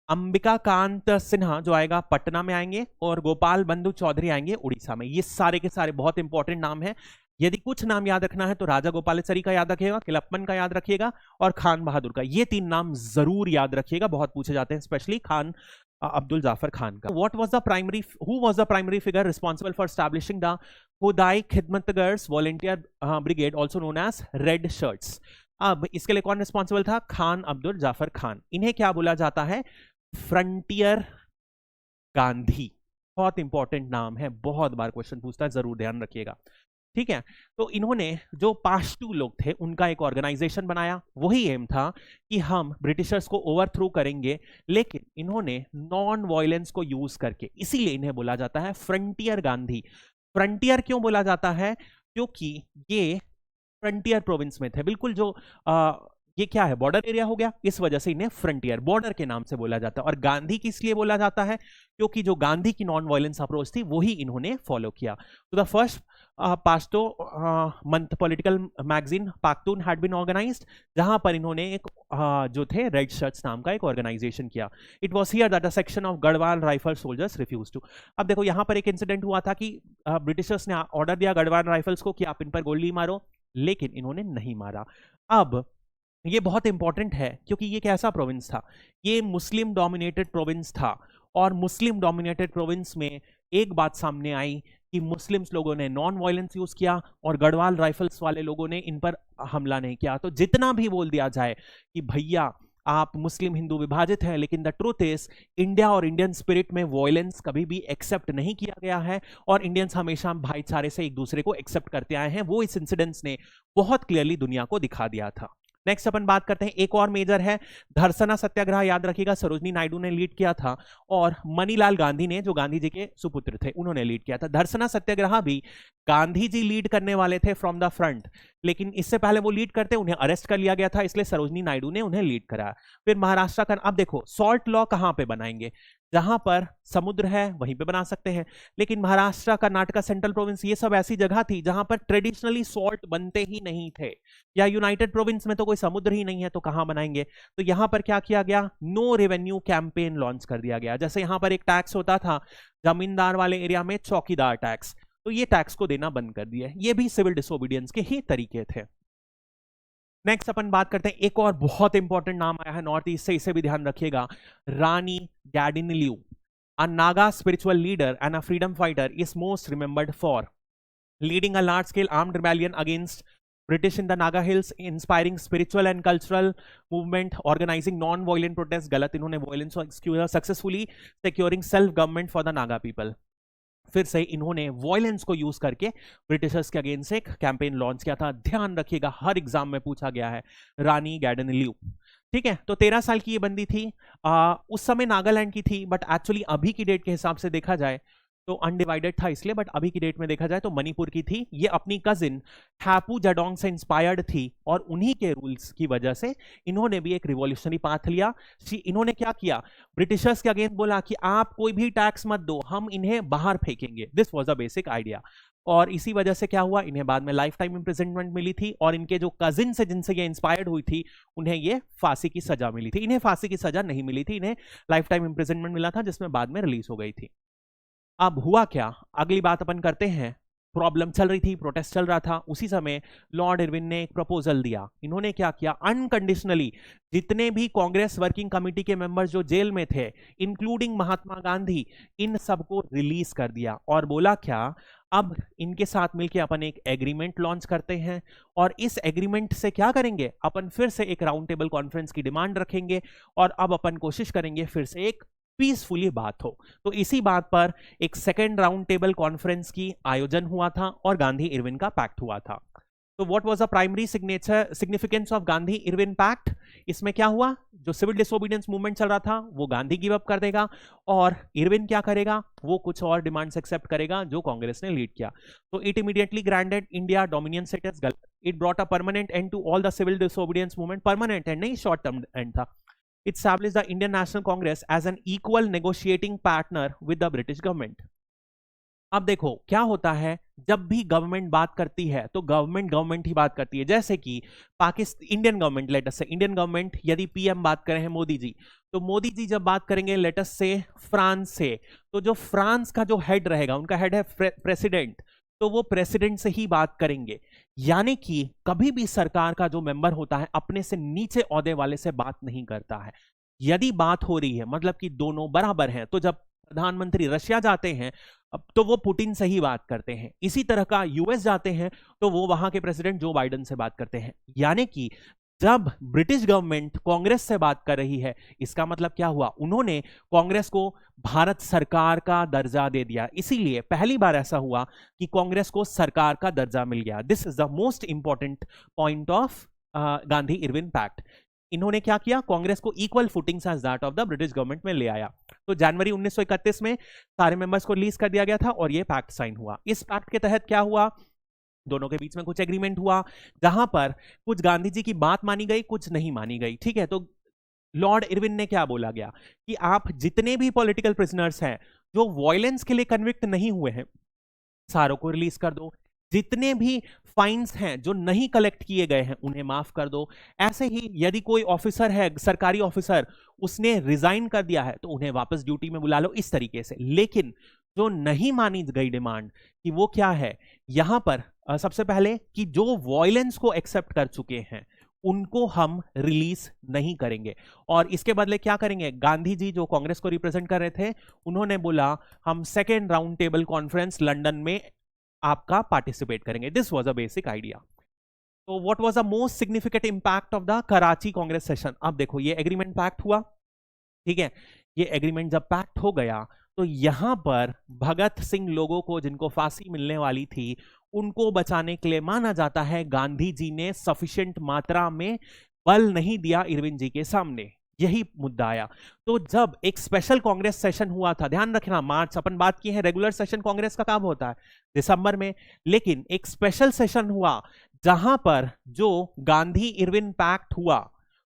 अंबिका कांत सिन्हा जो आएगा पटना में आएंगे, और गोपाल बंधु चौधरी आएंगे उड़ीसा में। ये सारे के सारे बहुत इंपॉर्टेंट नाम है। यदि कुछ नाम याद रखना है तो राजा गोपालाचारी का याद रखिएगा, किलप्पन का याद रखिएगा, और खान बहादुर का। ये 3 नाम जरूर याद रखिएगा, बहुत पूछे जाते हैं, स्पेशली खान अब्दुल जाफर खान का। What was the primary, who was the primary figure responsible for establishing the Khudai Khidmatgars Volunteer Brigade, also known as Red Shirts? अब इसके लिए कौन रिस्पॉन्सिबल था? खान अब्दुल जाफर खान। इन्हें क्या बोला जाता है? फ्रंटियर गांधी। बहुत इंपॉर्टेंट नाम है, बहुत बार क्वेश्चन पूछता है, जरूर ध्यान रखिएगा, ठीक है। तो इन्होंने जो पाश्तू लोग थे उनका एक ऑर्गेनाइजेशन बनाया, वही एम था कि हम ब्रिटिशर्स को ओवरथ्रो करेंगे, लेकिन इन्होंने नॉन वायलेंस को यूज करके, इसीलिए इन्हें बोला जाता है फ्रंटियर गांधी। फ्रंटियर क्यों बोला जाता है? क्योंकि ये फ्रंटियर प्रोविंस में थे, बिल्कुल जो ये क्या है, बॉर्डर एरिया हो गया, इस वजह से इन्हें फ्रंटियर, बॉर्डर के नाम से बोला जाता है। और गांधी किस लिए बोला जाता है? क्योंकि जो गांधी की नॉन वायलेंस अप्रोच थी वही इन्होंने फॉलो किया। तो the first Pashto month political magazine Pakhtun had been organized, जहां पर इन्होंने एक जो थे रेड शर्ट्स नाम का एक ऑर्गेनाइजेशन किया। It was here that a section of Garhwal rifle soldiers refuse to. अब देखो यहां पर एक इंसिडेंट हुआ था कि ब्रिटिशर्स ने ऑर्डर दिया गढ़वाल राइफल्स को कि आप इन पर गोली मारो, लेकिन इन्होंने नहीं मारा। अब ये बहुत इंपॉर्टेंट है क्योंकि ये कैसा प्रोविंस था? ये मुस्लिम डोमिनेटेड प्रोविंस था, और मुस्लिम डोमिनेटेड प्रोविंस में एक बात सामने आई कि मुस्लिम्स लोगों ने नॉन वायलेंस यूज किया और गढ़वाल राइफल्स वाले लोगों ने इन पर हमला नहीं किया। तो जितना भी बोल दिया जाए कि भैया आप मुस्लिम हिंदू विभाजित है, लेकिन द ट्रूथ इज इंडिया और इंडियन स्पिरिट में वॉयलेंस कभी भी एक्सेप्ट नहीं किया गया है, और इंडियंस हमेशा भाईचारे से एक दूसरे को एक्सेप्ट करते आए हैं। वो इस इंसिडेंट्स ने बहुत क्लियरली दुनिया को दिखा दिया था। नेक्स्ट अपन बात करते हैं, एक और मेजर है धरसना सत्याग्रह, याद रखिएगा सरोजनी नायडू ने लीड किया था, और मनीलाल गांधी ने, जो गांधी जी के सुपुत्र थे, उन्होंने लीड किया था। धरसना सत्याग्रह भी गांधी जी लीड करने वाले थे फ्रॉम द फ्रंट, लेकिन इससे पहले वो लीड करते उन्हें अरेस्ट कर लिया गया था, इसलिए सरोजनी नायडू ने उन्हें लीड कराया। फिर महाराष्ट्र का, अब देखो सॉल्ट लॉ कहां पे बनाएंगे? जहां पर समुद्र है वहीं पे बना सकते हैं, लेकिन महाराष्ट्र, कर्नाटका, सेंट्रल प्रोविंस, ये सब ऐसी जगह थी जहां पर ट्रेडिशनली सॉल्ट बनते ही नहीं थे, या यूनाइटेड प्रोविंस में तो कोई समुद्र ही नहीं है, तो कहां बनाएंगे? तो यहां पर क्या किया गया? नो रेवेन्यू कैंपेन लॉन्च कर दिया गया। जैसे यहां पर एक टैक्स होता था जमींदार वाले एरिया में, चौकीदार टैक्स, तो ये टैक्स को देना बंद कर दिया। ये भी सिविल डिसोबीडियंस के ही तरीके थे। नेक्स्ट अपन बात करते हैं, एक और बहुत इंपॉर्टेंट नाम आया है नॉर्थ ईस्ट से, इसे भी ध्यान रखिएगा। रानी गैडिनलियू, a Naga spiritual leader and a freedom fighter, is most remembered for leading a large-scale armed rebellion against British in the Naga Hills, inspiring spiritual and cultural movement, organizing non-violent protests, गलत, इन्होंने violence successfully securing self-government for the Naga people। फिर से इन्होंने violence को use करके Britishers के against एक campaign launch किया था। ध्यान रखिएगा, हर एग्जाम में पूछा गया है, रानी गैडिनलियू, ठीक है। तो 13 साल की ये बंदी थी, उस समय नागालैंड की थी, बट एक्चुअली अभी की डेट के हिसाब से देखा जाए तो अनडिवाइडेड था इसलिए, बट अभी की डेट में देखा जाए तो मणिपुर की थी। ये अपनी कजिन हैपू जडोंग से इंस्पायर्ड थी, और उन्हीं के रूल्स की वजह से इन्होंने भी एक रिवॉल्यूशनरी पाथ लिया। इन्होंने क्या किया? ब्रिटिशर्स के अगेंस्ट बोला कि आप कोई भी टैक्स मत दो, हम इन्हें बाहर फेंकेंगे। This was the basic idea, और इसी वजह से क्या हुआ, इन्हें बाद में लाइफ टाइम इंप्रिजनमेंट मिली थी, और इनके जो कजिन से जिनसे ये इंस्पायर्ड हुई थी उन्हें ये फांसी की सजा मिली थी। इन्हें फांसी की सजा नहीं मिली थी, इन्हें लाइफ टाइम इंप्रिजनमेंट मिला था, जिसमें बाद में रिलीज हो गई थी। अब हुआ क्या, अगली बात अपन करते हैं प्रॉब्लम चल रही थी, प्रोटेस्ट चल रहा था, उसी समय लॉर्ड इरविन ने एक प्रपोजल दिया। इन्होंने क्या किया, अनकंडीशनली जितने भी कांग्रेस वर्किंग कमेटी के मेंबर्स जो जेल में थे, इंक्लूडिंग महात्मा गांधी, इन सबको रिलीज कर दिया और बोला क्या, अब इनके साथ मिलकर अपन एक एग्रीमेंट लॉन्च करते हैं और इस एग्रीमेंट से क्या करेंगे, अपन फिर से एक राउंड टेबल कॉन्फ्रेंस की डिमांड रखेंगे और अब अपन कोशिश करेंगे फिर से एक पीसफुली बात हो। तो इसी बात पर एक सेकेंड राउंड टेबल कॉन्फ्रेंस की आयोजन हुआ था और गांधी इरविन का पैक्ट हुआ था। तो what was the primary significance of Gandhi Irwin pact? इसमें क्या हुआ, जो सिविल डिसोबीडियंस मूवमेंट चल रहा था वो गांधी गिव अप कर देगा और इरविन क्या करेगा, वो कुछ और डिमांड्स एक्सेप्ट करेगा जो कांग्रेस ने लीड किया। तो it immediately granted India dominion status, it brought a permanent end to all the civil disobedience movement, permanent end नहीं शॉर्ट टर्म एंड था। It established the Indian National Congress as an equal negotiating partner with the British government. अब देखो क्या होता है, जब भी government बात करती है तो गवर्नमेंट ही बात करती है। जैसे कि Pakistan, Indian government, let us से इंडियन गवर्नमेंट, यदि पीएम बात करें हैं मोदी जी, तो मोदी जी जब बात करेंगे लेट अस से फ्रांस से, तो जो फ्रांस का जो हेड रहेगा, उनका हेड है प्रेसिडेंट, तो वो प्रेसिडेंट से ही बात करेंगे। यानी कि कभी भी सरकार का जो मेंबर होता है अपने से नीचे ओहदे वाले से बात नहीं करता है। यदि बात हो रही है मतलब कि दोनों बराबर हैं, तो जब प्रधानमंत्री रशिया जाते हैं तो वो पुतिन से ही बात करते हैं। इसी तरह का यूएस जाते हैं तो वो वहां के प्रेसिडेंट जो बाइडेन से बात करते हैं। यानी कि जब ब्रिटिश गवर्नमेंट कांग्रेस से बात कर रही है, इसका मतलब क्या हुआ, उन्होंने कांग्रेस को भारत सरकार का दर्जा दे दिया। इसीलिए पहली बार ऐसा हुआ कि कांग्रेस को सरकार का दर्जा मिल गया। This is the most important point of Gandhi Irwin pact. इन्होंने क्या किया, कांग्रेस को equal footings as that of the British government में ले आया। तो जनवरी 1931 में सारे मेंबर्स को रिलीज कर दिया गया था और यह पैक्ट साइन हुआ। इस पैक्ट के तहत क्या हुआ, दोनों के बीच में कुछ एग्रीमेंट हुआ जहां पर कुछ गांधी जी की बात मानी गई, कुछ नहीं मानी गई। ठीक है, तो लॉर्ड इरविन ने क्या बोला गया कि आप जितने भी पॉलिटिकल प्रिजनर्स हैं जो वायलेंस के लिए कन्विक्ट नहीं हुए हैं, सारों को रिलीज कर दो। जितने भी फाइन्स हैं जो नहीं कलेक्ट किए गए हैं उन्हें माफ कर दो। ऐसे ही यदि कोई ऑफिसर है, सरकारी ऑफिसर, उसने रिजाइन कर दिया है तो उन्हें वापस ड्यूटी में बुला लो, इस तरीके से। लेकिन जो नहीं मानी गई डिमांड कि वो क्या है, यहां पर सबसे पहले कि जो वायलेंस को एक्सेप्ट कर चुके हैं उनको हम रिलीज नहीं करेंगे। और इसके बदले क्या करेंगे, गांधी जी जो कांग्रेस को रिप्रेजेंट कर रहे थे, उन्होंने बोला हम second round table conference London में आपका पार्टिसिपेट करेंगे। This was a basic idea. तो what was the most significant impact of the Karachi Congress session? अब देखो ये एग्रीमेंट पैक्ट हुआ, ठीक है, ये एग्रीमेंट जब पैक्ट हो गया तो यहां पर भगत सिंह लोगों को, जिनको फांसी मिलने वाली थी, उनको बचाने के लिए माना जाता है गांधी जी ने सफिशिएंट मात्रा में बल नहीं दिया इरविन जी के सामने, यही मुद्दा आया। तो जब एक स्पेशल कांग्रेस सेशन हुआ था, ध्यान रखना मार्च, अपन बात की है रेगुलर सेशन कांग्रेस का कब होता है, दिसंबर में, लेकिन एक स्पेशल सेशन हुआ जहां पर जो गांधी इरविन पैक्ट हुआ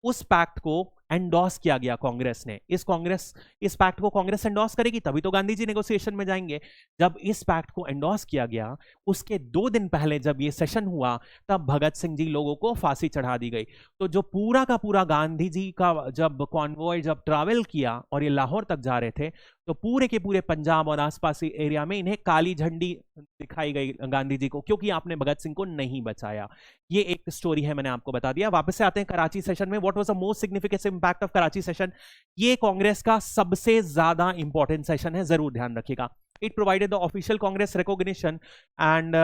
उस पैक्ट को एंडोर्स किया गया कांग्रेस ने। इस पैक्ट को कांग्रेस एंडोर्स करेगी तभी तो गांधी जी नेगोशिएशन में जाएंगे। जब इस पैक्ट को एंडोर्स किया गया उसके 2 दिन पहले जब ये सेशन हुआ तब भगत सिंह जी लोगों को फांसी चढ़ा दी गई। तो जो पूरा का पूरा गांधी जी का जब कॉन्वॉय जब ट्रैवल किया और ये लाहौर तक जा रहे थे तो पूरे के पूरे पंजाब और आसपास एरिया में इन्हें काली झंडी दिखाई गई गांधी जी को, क्योंकि आपने भगत सिंह को नहीं बचाया। ये एक स्टोरी है, मैंने आपको बता दिया। वापस से आते हैं कराची सेशन में। What was the most significant impact of Karachi session? ये कांग्रेस का सबसे ज्यादा इंपॉर्टेंट सेशन है, जरूर ध्यान रखिएगा। It provided the official Congress recognition and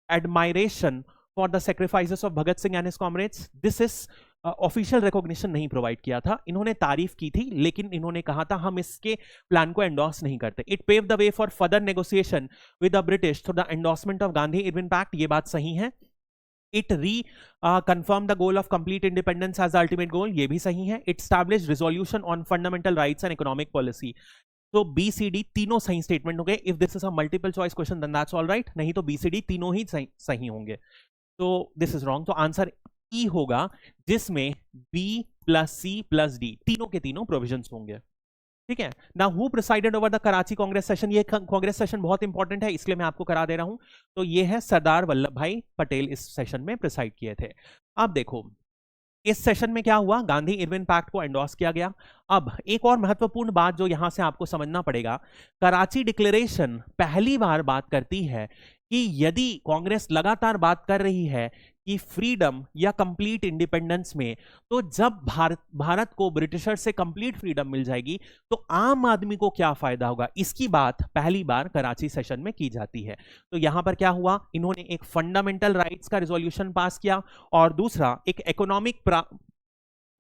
admiration for the sacrifices of Bhagat Singh and his comrades. This is official recognition नहीं प्रोवाइड किया था, इन्होंने तारीफ की थी लेकिन इन्होंने कहा था हम इसके प्लान को एंडोर्स नहीं करते। It pave the way for further negotiation with the British through the endorsement of Gandhi Irwin pact, ये बात सही है। It confirm the goal of complete independence as ultimate goal, ये भी सही है। It establish resolution on fundamental rights and economic policy. तो BCD तीनों सही स्टेटमेंट होंगे। If this is a multiple choice question then that's all right, नहीं तो BCD तीनों ही सही होंगे। तो दिस इज रॉन्ग। तो आंसर E होगा जिसमें B + C + D तीनों के तीनों प्रोविजंस होंगे। ठीक है ना। Who presided over the Karachi Congress session? ये कांग्रेस सेशन बहुत इंपॉर्टेंट है इसलिए मैं आपको करा दे रहा हूं। तो ये है सरदार वल्लभ भाई पटेल इस सेशन में प्रिसाइड किए थे। अब देखो इस सेशन में क्या हुआ, गांधी इरविन पैक्ट को एंडोर्स किया गया। अब एक और महत्वपूर्ण बात जो यहां से आपको समझना पड़ेगा, कराची डिक्लेरेशन पहली बार बात करती है कि यदि कांग्रेस लगातार बात कर रही है कि फ्रीडम या कंप्लीट इंडिपेंडेंस में, तो जब भारत को ब्रिटिशर से कंप्लीट फ्रीडम मिल जाएगी तो आम आदमी को क्या फायदा होगा, इसकी बात पहली बार कराची सेशन में की जाती है। तो यहां पर क्या हुआ, इन्होंने एक फंडामेंटल राइट्स का रिजोल्यूशन पास किया और दूसरा एक इकोनॉमिक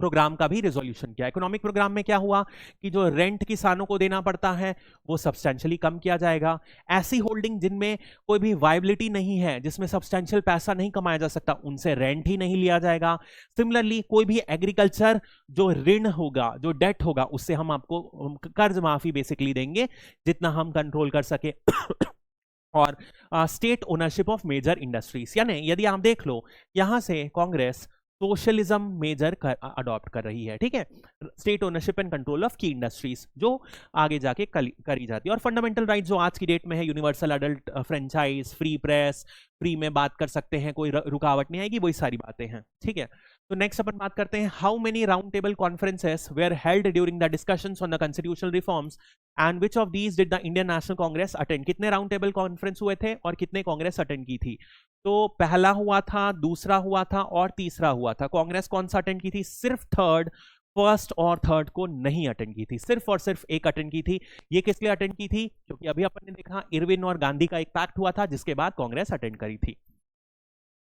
प्रोग्राम का भी रिजोल्यूशन किया। इकोनॉमिक प्रोग्राम में क्या हुआ कि जो रेंट किसानों को देना पड़ता है वो सब्सटेंशियली कम किया जाएगा। ऐसी होल्डिंग जिनमें कोई भी वायबिलिटी नहीं है, जिसमें सब्सटेंशियल पैसा नहीं कमाया जा सकता, उनसे रेंट ही नहीं लिया जाएगा। सिमिलरली कोई भी एग्रीकल्चर जो ऋण होगा, जो डेट होगा, उससे हम आपको कर्ज माफी बेसिकली देंगे जितना हम कंट्रोल कर सके। और state ownership of major industries, यानी यदि आप देख लो यहां से कांग्रेस सोशलिज्म मेजर अडॉप्ट कर रही है, ठीक है, state ownership and control of की इंडस्ट्रीज जो आगे जाके करी जाती है। और फंडामेंटल राइट जो आज की डेट में है, universal adult franchise, free press, free में बात कर सकते हैं, कोई रुकावट नहीं आएगी, वही सारी बातें हैं, ठीक है। तो नेक्स्ट अपन बात करते हैं, how many round table conferences where held during the discussions on the constitutional reforms and which of these did the Indian national Congress attend. कितने राउंड टेबल कॉन्फ्रेंस हुए थे और कितने कांग्रेस अटेंड की थी। तो पहला हुआ था, दूसरा हुआ था और तीसरा हुआ था। कांग्रेस कौन सा अटेंड की थी, सिर्फ फर्स्ट और थर्ड को नहीं अटेंड की थी, सिर्फ और सिर्फ एक अटेंड की थी। ये किस लिए अटेंड की थी, क्योंकि अभी अपन ने देखा इरविन और गांधी का एक पैक्ट हुआ था जिसके बाद कांग्रेस अटेंड करी थी,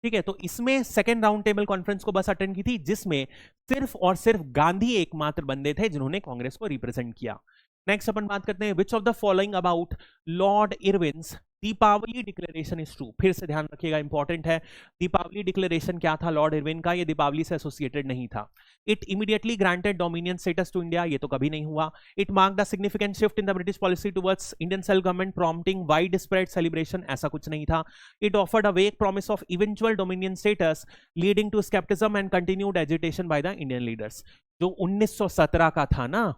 ठीक है। तो इसमें सेकेंड राउंड टेबल कॉन्फ्रेंस को बस अटेंड की थी जिसमें सिर्फ और सिर्फ गांधी एकमात्र बंदे थे जिन्होंने कांग्रेस को रिप्रेजेंट किया। नेक्स्ट अपन बात करते हैं, which of the following about Lord Irwin's Deepawali declaration is true. फिर से ध्यान रखिएगा, इंपॉर्टेंट है। दीपावली डिक्लेरेशन क्या था लॉर्ड इरविन का, ये दीपावली से एसोसिएटेड नहीं था। It immediately granted dominion status to India, ये तो कभी नहीं हुआ। It mark the significant shift in the British policy towards Indian self government prompting widespread celebration, ऐसा कुछ नहीं था। It offered a vague promise of eventual dominion status leading to scepticism and continued agitation by the Indian leaders. जो 1917 का था ना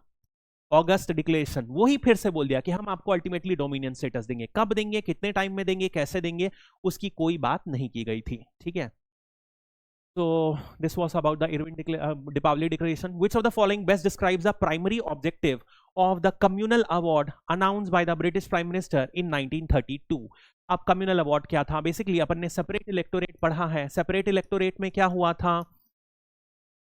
August declaration, वो ही फिर से बोल दिया कि हम आपको अल्टीमेटली डोमिनियन स्टेटस देंगे। कब देंगे, कितने टाइम में देंगे, कैसे देंगे, उसकी कोई बात नहीं की गई थी, ठीक है। So this was about the Irwin Deepavali Declaration. Which of the following best describes the primary objective of the communal award announced by the British Prime Minister in 1932? अब communal award क्या था, बेसिकली अपन ने separate electorate पढ़ा है। Separate electorate में क्या हुआ था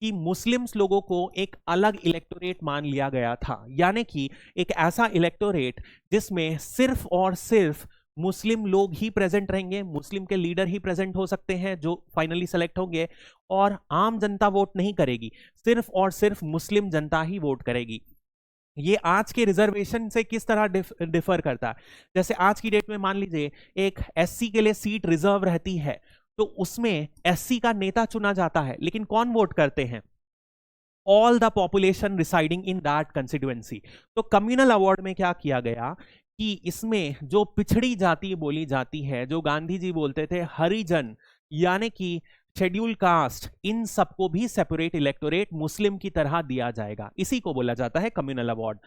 कि मुस्लिम्स लोगों को एक अलग इलेक्टोरेट मान लिया गया था, यानी कि एक ऐसा इलेक्टोरेट जिसमें सिर्फ और सिर्फ मुस्लिम लोग ही प्रेजेंट रहेंगे, मुस्लिम के लीडर ही प्रेजेंट हो सकते हैं जो फाइनली सेलेक्ट होंगे, और आम जनता वोट नहीं करेगी, सिर्फ और सिर्फ मुस्लिम जनता ही वोट करेगी। ये आज के रिजर्वेशन से किस तरह डिफर करता है, जैसे आज की डेट में मान लीजिए एक एससी के लिए सीट रिजर्व रहती है तो उसमें एससी का नेता चुना जाता है, लेकिन कौन वोट करते हैं, all the population residing in that constituency. तो कम्युनल अवार्ड में क्या किया गया कि इसमें जो पिछड़ी जाति बोली जाती है, जो गांधी जी बोलते थे हरिजन यानी कि शेड्यूल कास्ट, इन सबको भी सेपरेट इलेक्टोरेट मुस्लिम की तरह दिया जाएगा, इसी को बोला जाता है कम्युनल अवार्ड।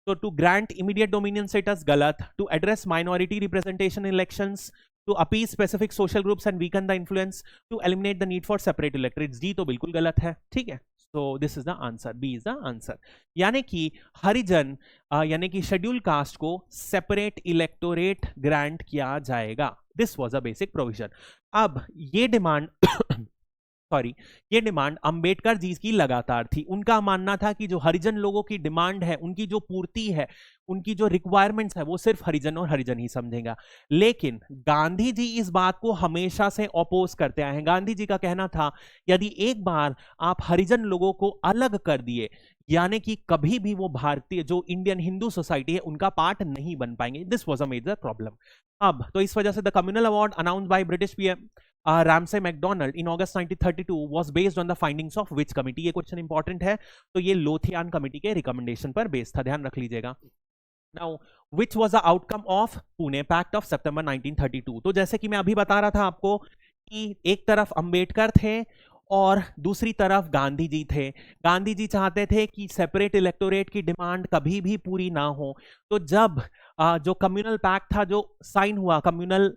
तो to grant immediate dominion status गलत, to address minority representation in elections, to appease specific social groups and weaken the influence, to eliminate the need for separate electorates, D तो बिल्कुल गलत है, ठीक है। So this is the answer, B is the answer। यानी कि हरिजन यानी कि शेड्यूल कास्ट को सेपरेट इलेक्टोरेट ग्रांट किया जाएगा, this was a basic provision. अब ये डिमांड ये डिमांड अंबेडकर जी की लगातार थी। उनका मानना था कि जो हरिजन लोगों की डिमांड है, उनकी जो पूर्ति है, उनकी जो रिक्वायरमेंट्स है, वो सिर्फ हरिजन और हरिजन ही समझेगा। लेकिन गांधी जी इस बात को हमेशा से अपोज करते आए हैं। गांधी जी का कहना था यदि एक बार आप हरिजन लोगों को अलग कर दिए, यानी कि कभी भी वो भारतीय जो इंडियन हिंदू सोसाइटी है उनका पार्ट नहीं बन पाएंगे। This was a major problem. अब तो इस वजह से the communal award announced by British PM Ramsay MacDonald in August 1932 was based on the findings of which committee? ये क्वेश्चन इंपॉर्टेंट है, तो ये लोथियान कमेटी के रिकमेंडेशन पर बेस्ड था, ध्यान रख लीजिएगा। Now, which was the outcome of Pune pact of September 1932? तो जैसे कि मैं अभी बता रहा था आपको कि एक तरफ अंबेडकर थे और दूसरी तरफ गांधी जी थे। गांधी जी चाहते थे कि सेपरेट इलेक्टोरेट की डिमांड कभी भी पूरी ना हो। तो जब जो कम्युनल पैक्ट था जो साइन हुआ, कम्युनल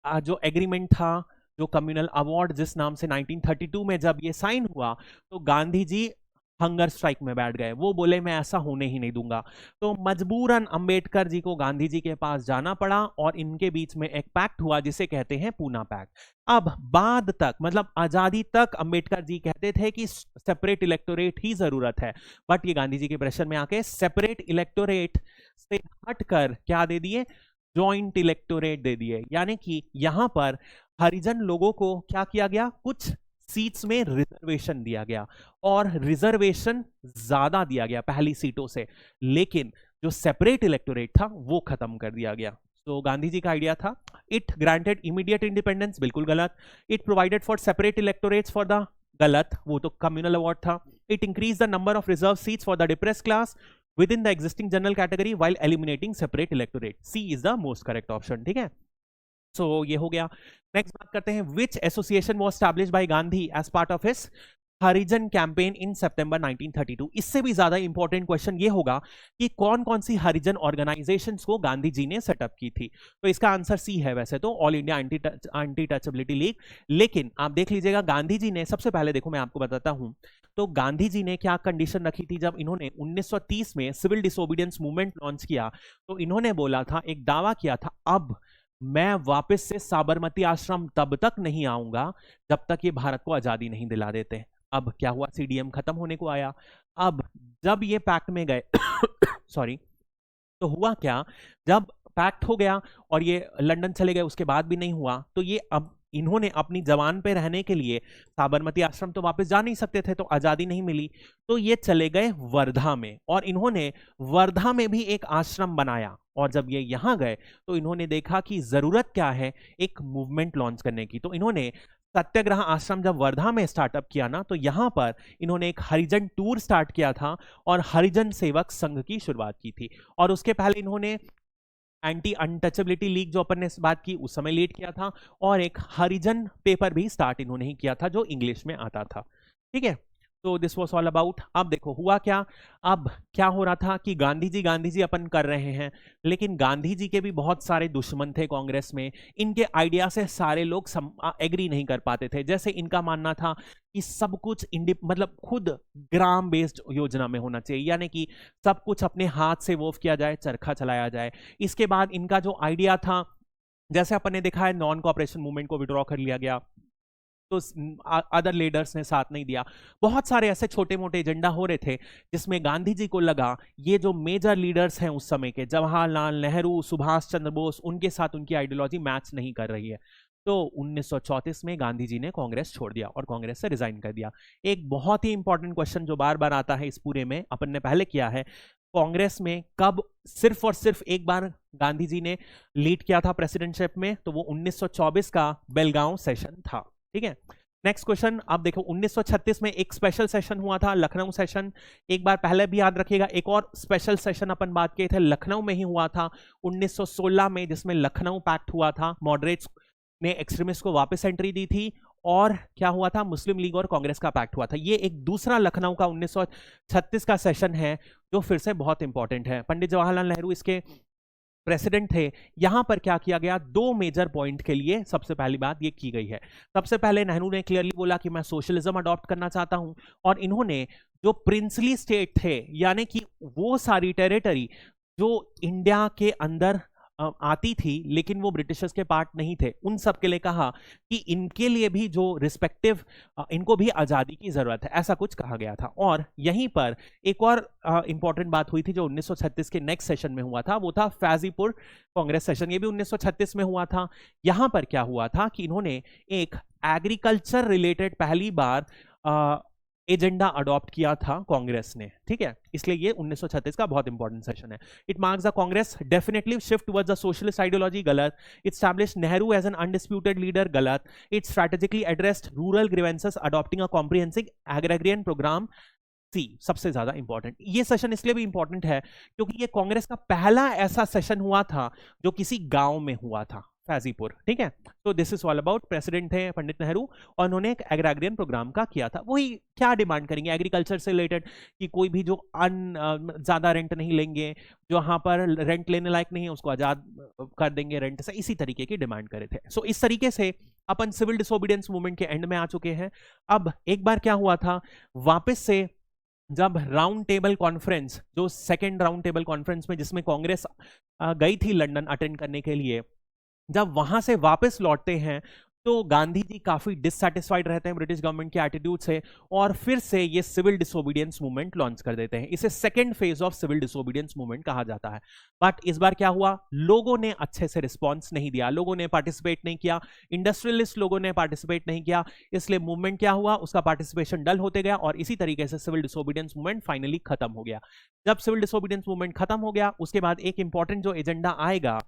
जो एग्रीमेंट था, जो कम्युनल अवार्ड जिस नाम से 1932 में जब ये साइन हुआ, तो गांधी जी हंगर स्ट्राइक में बैठ गए। वो बोले मैं ऐसा होने ही नहीं दूंगा। तो मजबूरन अंबेडकर जी को गांधी जी के पास जाना पड़ा और इनके बीच में एक पैक्ट हुआ जिसे कहते हैं पूना पैक्ट। अब बाद तक, मतलब आजादी तक, अंबेडकर जी कहते थे कि सेपरेट इलेक्टोरेट ही जरूरत है, बट ये गांधी जी के प्रेशर में आके सेपरेट इलेक्टोरेट से हटकर क्या दे दिए, जॉइंट इलेक्टोरेट दे दिए। यानी कि यहां पर हरिजन लोगों को क्या किया गया, कुछ सीट्स में रिजर्वेशन दिया गया और रिजर्वेशन ज्यादा दिया गया पहली सीटों से, लेकिन जो सेपरेट इलेक्टोरेट था वो खत्म कर दिया गया। तो गांधी जी का आइडिया था, इट ग्रांटेड इमीडिएट इंडिपेंडेंस, बिल्कुल गलत। It provided for separate electorates for the, गलत, वो तो कम्युनल अवार्ड था। It increase the number of reserve seats for the depress class within the existing general category while eliminating separate electorate. C is the most correct option, ठीक है। सो ये हो गया। Next बात करते हैं, which association was established by Gandhi as part of his Harijan campaign in September 1932। इससे भी ज्यादा इंपॉर्टेंट क्वेश्चन ये होगा कि कौन कौन सी हरिजन ऑर्गेनाइजेशंस को गांधी जी ने सेटअप की थी। तो इसका आंसर सी है वैसे तो, all India anti touchability league. लेकिन आप देख लीजिएगा, गांधी जी ने सबसे पहले, देखो मैं आपको बताता हूं, तो गांधी जी ने क्या कंडीशन रखी थी जब इन्होंने 1930 में सिविल डिसोबीडियंस मूवमेंट लॉन्च किया। तो इन्होंने बोला था, एक दावा किया था, अब मैं वापस से साबरमती आश्रम तब तक नहीं आऊंगा जब तक ये भारत को आजादी नहीं दिला देते। अब क्या हुआ, सीडीएम खत्म होने को आया। अब जब ये पैक्ट में गए सॉरी, तो हुआ क्या, जब पैक्ट हो गया और ये लंदन चले गए, उसके बाद भी नहीं हुआ, तो ये अब इन्होंने अपनी जवान पे रहने के लिए साबरमती आश्रम तो वापस जा नहीं सकते थे, तो आजादी नहीं मिली, तो ये चले गए वर्धा में और इन्होंने वर्धा में भी एक आश्रम बनाया। और जब ये यहां गए तो इन्होंने देखा कि जरूरत क्या है, एक मूवमेंट लॉन्च करने की। तो इन्होंने सत्याग्रह आश्रम जब वर्धा में स्टार्टअप किया ना, तो यहां पर इन्होंने एक हरिजन टूर स्टार्ट किया था और हरिजन सेवक संघ की शुरुआत की थी। और उसके पहले इन्होंने एंटी अनटचेबिलिटी लीग, जो अपन ने इस बात की, उस समय लीड किया था, और एक हरिजन पेपर भी स्टार्ट इन्होंने ही किया था जो इंग्लिश में आता था, ठीक है। तो दिस वाज ऑल अबाउट। अब देखो हुआ क्या, अब क्या हो रहा था कि गांधी जी अपन कर रहे हैं, लेकिन गांधी जी के भी बहुत सारे दुश्मन थे कांग्रेस में। इनके आइडिया से सारे लोग एग्री नहीं कर पाते थे। जैसे इनका मानना था कि सब कुछ मतलब खुद ग्राम बेस्ड योजना में होना चाहिए, यानी कि सब कुछ अपने हाथ से वो किया जाए, चरखा चलाया जाए। इसके बाद इनका जो आइडिया था, जैसे अपन ने देखा है, नॉन कॉपरेशन मूवमेंट को विड्रॉ कर लिया गया, तो अदर लीडर्स ने साथ नहीं दिया। बहुत सारे ऐसे छोटे मोटे एजेंडा हो रहे थे जिसमें गांधी जी को लगा ये जो मेजर लीडर्स हैं उस समय के, जवाहरलाल नेहरू, सुभाष चंद्र बोस, उनके साथ उनकी आइडियोलॉजी मैच नहीं कर रही है। तो 1934 में गांधी जी ने कांग्रेस छोड़ दिया और कांग्रेस से रिजाइन कर दिया। एक बहुत ही इंपॉर्टेंट क्वेश्चन जो बार बार आता है इस पूरे में, अपन ने पहले किया है, कांग्रेस में कब सिर्फ और सिर्फ एक बार गांधी जी ने लीड किया था प्रेसिडेंटशिप में, तो वो 1924 का बेलगांव सेशन था, ठीक है। नेक्स्ट क्वेश्चन, अब देखो 1936 में एक स्पेशल सेशन हुआ था, लखनऊ सेशन। एक बार पहले भी याद रखिएगा, एक और स्पेशल सेशन अपन बात किए थे, लखनऊ में ही हुआ था 1916 में, जिसमें लखनऊ पैक्ट हुआ था। मॉडरेट्स ने एक्सट्रीमिस्ट को वापस एंट्री दी थी, और क्या हुआ था, मुस्लिम लीग और कांग्रेस का पैक्ट हुआ था। ये एक दूसरा लखनऊ का 1936 का सेशन है जो फिर से बहुत इंपॉर्टेंट है। पंडित जवाहरलाल नेहरू इसके प्रेसिडेंट थे। यहां पर क्या किया गया, दो मेजर पॉइंट के लिए सबसे पहली बात ये की गई है। सबसे पहले नेहरू ने क्लियरली बोला कि मैं सोशलिज्म अडॉप्ट करना चाहता हूं, और इन्होंने जो प्रिंसली स्टेट थे, यानी कि वो सारी टेरिटरी जो इंडिया के अंदर आती थी लेकिन वो ब्रिटिशर्स के पार्ट नहीं थे, उन सब के लिए कहा कि इनके लिए भी जो रिस्पेक्टिव, इनको भी आजादी की जरूरत है, ऐसा कुछ कहा गया था। और यहीं पर एक और इंपॉर्टेंट बात हुई थी जो 1936 के नेक्स्ट सेशन में हुआ था, वो था फैजीपुर कांग्रेस सेशन। ये भी 1936 में हुआ था। यहां पर क्या हुआ था कि इन्होंने एक एग्रीकल्चर रिलेटेड पहली बार एजेंडा अडॉप्ट किया था कांग्रेस ने, ठीक है। इसलिए ये 1936 का बहुत इंपॉर्टेंट सेशन है। It marks the Congress definitely shift towards the socialist ideology, गलत। It established Nehru as an undisputed leader, गलत। It strategically addressed rural grievances adopting a comprehensive agrarian programme, C सबसे ज्यादा इंपॉर्टेंट। ये सेशन इसलिए भी इंपॉर्टेंट है क्योंकि ये कांग्रेस का पहला ऐसा सेशन हुआ था जो किसी गांव में हुआ था, फैजीपुर, ठीक है। तो this is all about, president थे पंडित नेहरू और उन्होंने एक एग्रेरियन प्रोग्राम का किया था। वही क्या डिमांड करेंगे एग्रीकल्चर से रिलेटेड, कि कोई भी जो ज्यादा रेंट नहीं लेंगे, जो यहाँ पर रेंट लेने लायक नहीं है उसको आजाद कर देंगे रेंट से, इसी तरीके की डिमांड करे थे। सो इस तरीके से अपन सिविल डिसोबीडियंस मूवमेंट के एंड में आ चुके हैं। अब एक बार क्या हुआ था, वापस से जब राउंड टेबल कॉन्फ्रेंस, जो सेकेंड राउंड टेबल कॉन्फ्रेंस में जिसमें कांग्रेस गई थी लंदन अटेंड करने के लिए, जब वहां से वापस लौटते हैं तो गांधी जी काफी डिससैटिस्फाइड रहते हैं ब्रिटिश गवर्नमेंट के एटीट्यूड से, और फिर से ये सिविल डिसोबीडियंस मूवमेंट लॉन्च कर देते हैं। इसे second phase of civil disobedience movement कहा जाता है। बट इस बार क्या हुआ, लोगों ने अच्छे से रिस्पॉन्स नहीं दिया, लोगों ने पार्टिसिपेट नहीं किया, इंडस्ट्रियलिस्ट लोगों ने पार्टिसिपेट नहीं किया, इसलिए मूवमेंट क्या हुआ, उसका पार्टिसिपेशन डल होते गया, और इसी तरीके से सिविल डिसोबीडियंस मूवमेंट फाइनली खत्म हो गया। जब सिविल डिसोबीडियंस मूवमेंट खत्म हो गया, उसके बाद एक इंपॉर्टेंट जो एजेंडा आएगा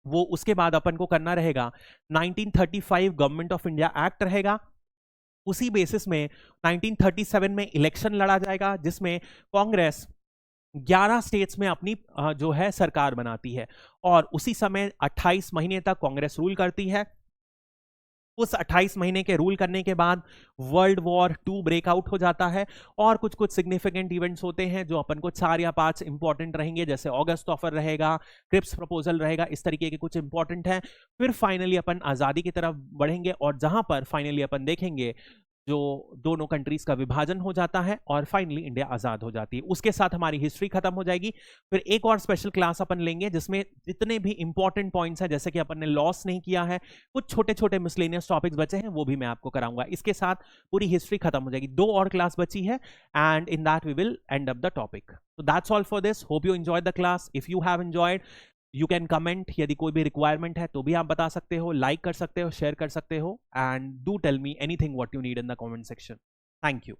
वो उसके बाद अपन को करना रहेगा 1935 गवर्नमेंट ऑफ इंडिया एक्ट रहेगा। उसी बेसिस में 1937 में इलेक्शन लड़ा जाएगा, जिसमें कांग्रेस 11 स्टेट्स में अपनी जो है सरकार बनाती है, और उसी समय 28 महीने तक कांग्रेस रूल करती है। उस 28 महीने के रूल करने के बाद वर्ल्ड वॉर 2 ब्रेकआउट हो जाता है, और कुछ कुछ सिग्निफिकेंट इवेंट्स होते हैं जो अपन को 4 या 5 इंपॉर्टेंट रहेंगे, जैसे अगस्त ऑफर रहेगा, क्रिप्स प्रपोजल रहेगा, इस तरीके के कुछ इंपॉर्टेंट हैं। फिर फाइनली अपन आजादी की तरफ बढ़ेंगे, और जहां पर फाइनली अपन देखेंगे जो दोनों कंट्रीज का विभाजन हो जाता है और फाइनली इंडिया आजाद हो जाती है। उसके साथ हमारी हिस्ट्री खत्म हो जाएगी। फिर एक और स्पेशल क्लास अपन लेंगे जिसमें जितने भी इंपॉर्टेंट पॉइंट्स हैं, जैसे कि अपन ने लॉस नहीं किया है, कुछ छोटे छोटे मिसलेनियस टॉपिक्स बचे हैं, वो भी मैं आपको कराऊंगा। इसके साथ पूरी हिस्ट्री खत्म हो जाएगी। 2 और क्लास बची है, and in that we will end up the topic. So that's all for this. Hope you enjoyed the class. If you have enjoyed, you can comment. यदि कोई भी रिक्वायरमेंट है तो भी आप बता सकते हो, लाइक कर सकते हो, शेयर कर सकते हो, and do tell me anything what you need in the comment section. Thank you.